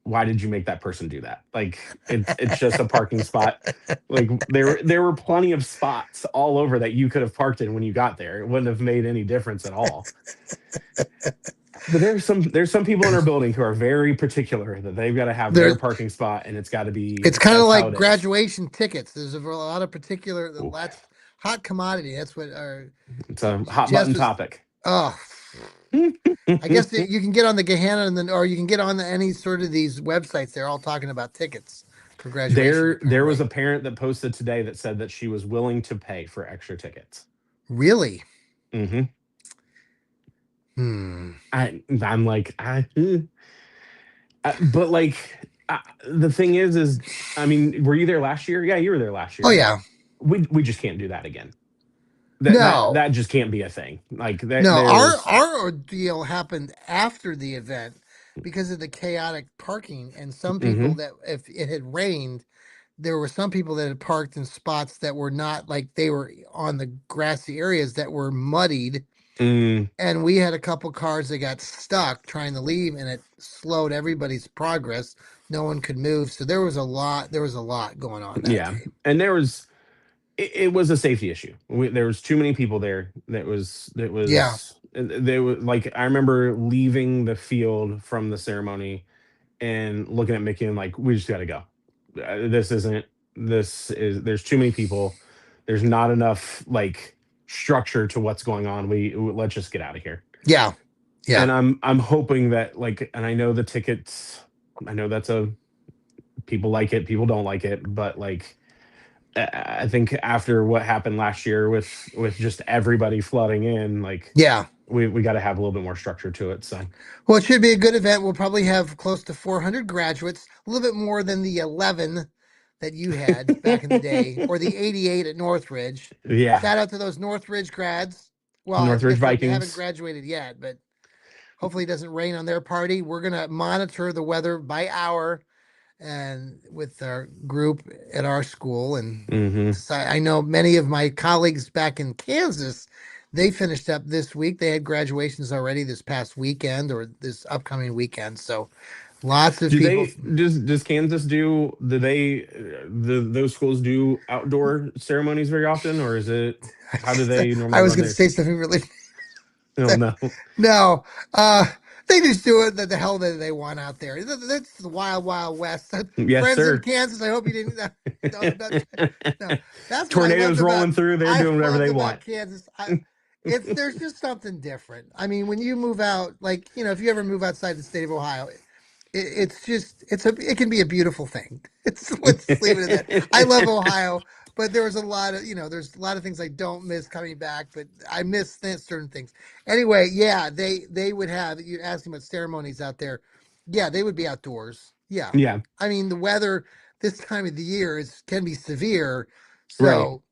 why did you make that person do that? Like it's just a parking spot. Like there were plenty of spots all over that you could have parked in when you got there. It wouldn't have made any difference at all. But there's some people in our building who are very particular that they've got to have their There's parking spot, and it's got to be, it's kind of that's how like it is. graduation tickets. There's a lot of particular Ooh, that's hot commodity. That's what it's a hot Jess button was. topic. Oh, I guess that you can get on the Gehenna and then, or you can get on any sort of these websites. They're all talking about tickets for graduation, There was apparently. a parent that posted today that said that she was willing to pay for extra tickets. Really? Hmm. Hmm. I'm like, but like, the thing is, I mean, were you there last year? Yeah, you were there last Oh year. yeah. We just can't do that again. No. That just can't be a thing. Like that, No. Our there's. our ordeal happened after the event because of the chaotic parking and some people Hmm. that if it had rained, there were some people that had parked in spots that were not like they were on the grassy areas that were muddied, Mm, and we had a couple cars that got stuck trying to leave, and it slowed everybody's progress. No one could move, so there was a lot going on that yeah, day. and it was a safety issue. There was too many people there. Yeah. They was like, I remember leaving the field from the ceremony and looking at Mickey and like, we just got to go. This isn't. This is. There's too many people. There's not enough like structure to what's going on. Let's just get out of here. Yeah. Yeah. And I'm hoping that, like, and I know the tickets. I know that's a, people like it, people don't like it, but like, I think after what happened last year with just everybody flooding in, like, Yeah. we got to have a little bit more structure to it. So Well, it should be a good event. We'll probably have close to 400 graduates, a little bit more than the 11 that you had back in the day, or the 88 at Northridge. yeah, Shout out to those Northridge grads. Well, I Northridge guess they haven't Vikings. graduated yet, but hopefully it doesn't rain on their party. We're going to monitor the weather by hour and with our group at our school. And Hmm. I know many of my colleagues back in Kansas, they finished up this week. They had graduations already this past weekend or this upcoming weekend. So lots of Do people. they does Kansas do they those schools do outdoor ceremonies very often, or is it, how do they I normally was run going to theirs? say something really. Oh no. No, uh, they just do it the hell that they want out there. That's the wild, wild west. Yes, Friends in sir. Kansas, I hope you didn't. Don't no, that's what I loved Tornadoes about. rolling through, they're I doing whatever loved they about want. Kansas. It's there's just something different. I mean, when you move out, like if you ever move outside the state of Ohio, it's just it can be a beautiful thing. It's let's leave it at that. I love Ohio, but there was a lot of there's a lot of things I don't miss coming back, but I miss certain things. Anyway, yeah, they would have you asking about ceremonies out there. Yeah, they would be outdoors. Yeah, Yeah, I mean the weather this time of the year is can be severe, right. so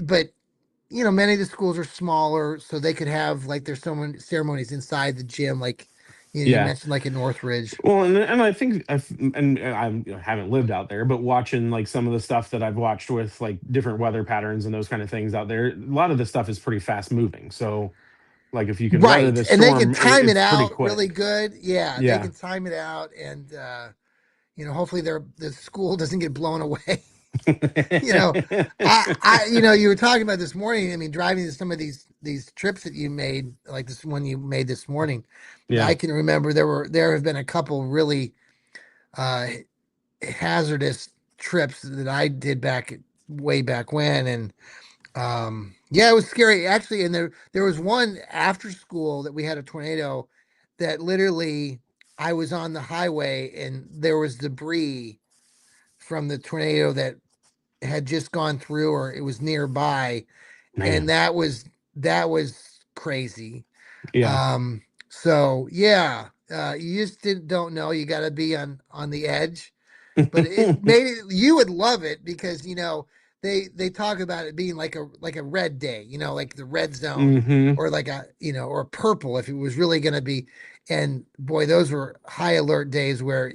but many of the schools are smaller, so they could have like there's so many ceremonies inside the gym, like you Yeah. mentioned, like at Northridge. Well, and I think I haven't lived out there, but watching like some of the stuff that I've watched with like different weather patterns and those kind of things out there, a lot of this stuff is pretty fast moving. So like, if you can weather Right. this And they can storm, time it it's pretty out really quick. good. Yeah, they Yeah. can time it out and hopefully the school doesn't get blown away. you know, you were talking about this morning, I mean, driving to some of these trips that you made, like this one you made this morning. Yeah. I can remember there have been a couple really uh hazardous trips that I did way back when and yeah, it was scary actually. And there was one after school that we had a tornado that literally I was on the highway and there was debris from the tornado that had just gone through or it was nearby, and Man. that was crazy. Yeah. Um, so yeah, you just don't know. You got to be on the edge, but it made it. You would love it because they talk about it being like a red day, like the red zone, Hmm. or like or purple if it was really going to be. And boy, those were high alert days where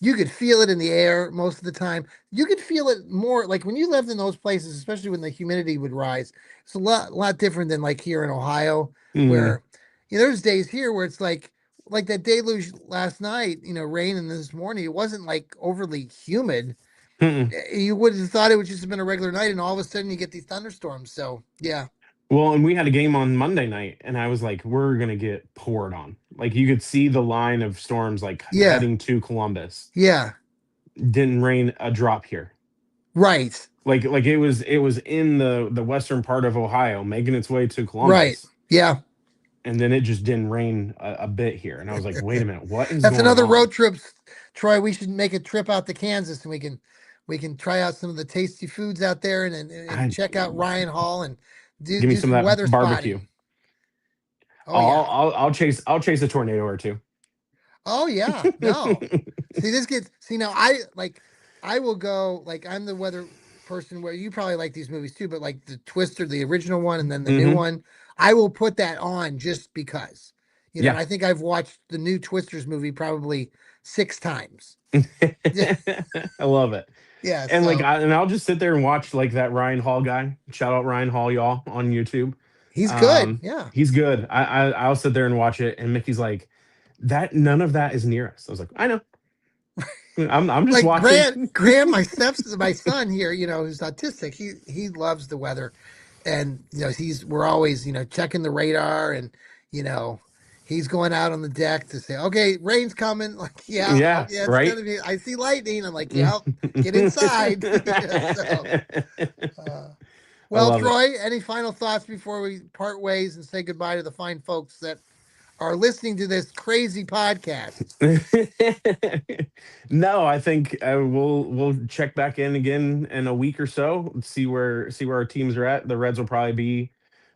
you could feel it in the air most of the time. You could feel it more like when you lived in those places, especially when the humidity would rise. It's a lot different than like here in Ohio, Mm. where there's days here where it's like like that deluge last night, rain and this morning, it wasn't like overly humid. Mm-mm. You would have thought it would just have been a regular night, and all of a sudden you get these thunderstorms. So yeah, Well, and we had a game on Monday night, and I was like, we're gonna get poured on. Like you could see the line of storms like yeah, heading to Columbus. yeah, Didn't rain a drop here. right, Like it was in the western part of Ohio, making its way to right, Columbus, yeah. and then it just didn't rain a bit here. And I was like, wait a minute, what is That's going another on? road trip, Troy. We should make a trip out to Kansas, and we can try out some of the tasty foods out there, and I check out Ryan Hall and do Give me do some of some that weather barbecue. spotting. Oh I'll yeah. I'll, I'll chase a tornado or two. Oh yeah, no. See, this gets see now. I will go like I'm the weather person where you probably like these movies too, but like the Twister, the original one, and then the new Hmm. one, I will put that on just because. And Yeah. I think I've watched the new Twisters movie probably 6 times. I love it. Yeah, And so I'll just sit there and watch like that Ryan Hall guy. Shout out Ryan Hall, y'all, on YouTube. he's good. Yeah. He's good. I'll sit there and watch it, and Mickey's like, that none of that is near us. I was like, I know. I'm just Like watching. Grant, my son here, who's autistic, he loves the weather, and we're always checking the radar, and you know he's going out on the deck to say, okay, rain's coming. Like, yeah, Yeah, okay, it's right. gonna be. I see lightning. I'm like, yeah, get inside. So, uh, I well, love it. Troy, any final thoughts before we part ways and say goodbye to the fine folks that are listening to this crazy podcast? No, I think we'll check back in again in a week or so, see where our teams are at. The Reds will probably be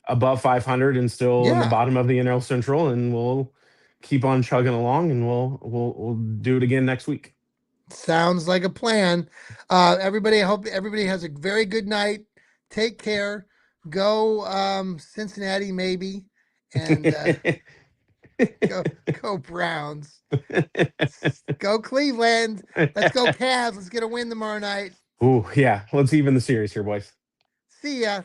above 500 and still in the Yeah. bottom of the NL Central, and we'll keep on chugging along, and we'll do it again next week. Sounds like a plan. Everybody, I hope everybody has a very good night. Take care. Go Cincinnati, maybe, and go Browns. Go Cleveland. Let's go Cavs. Let's get a win tomorrow night. Oh yeah, let's even the series here, boys. See ya.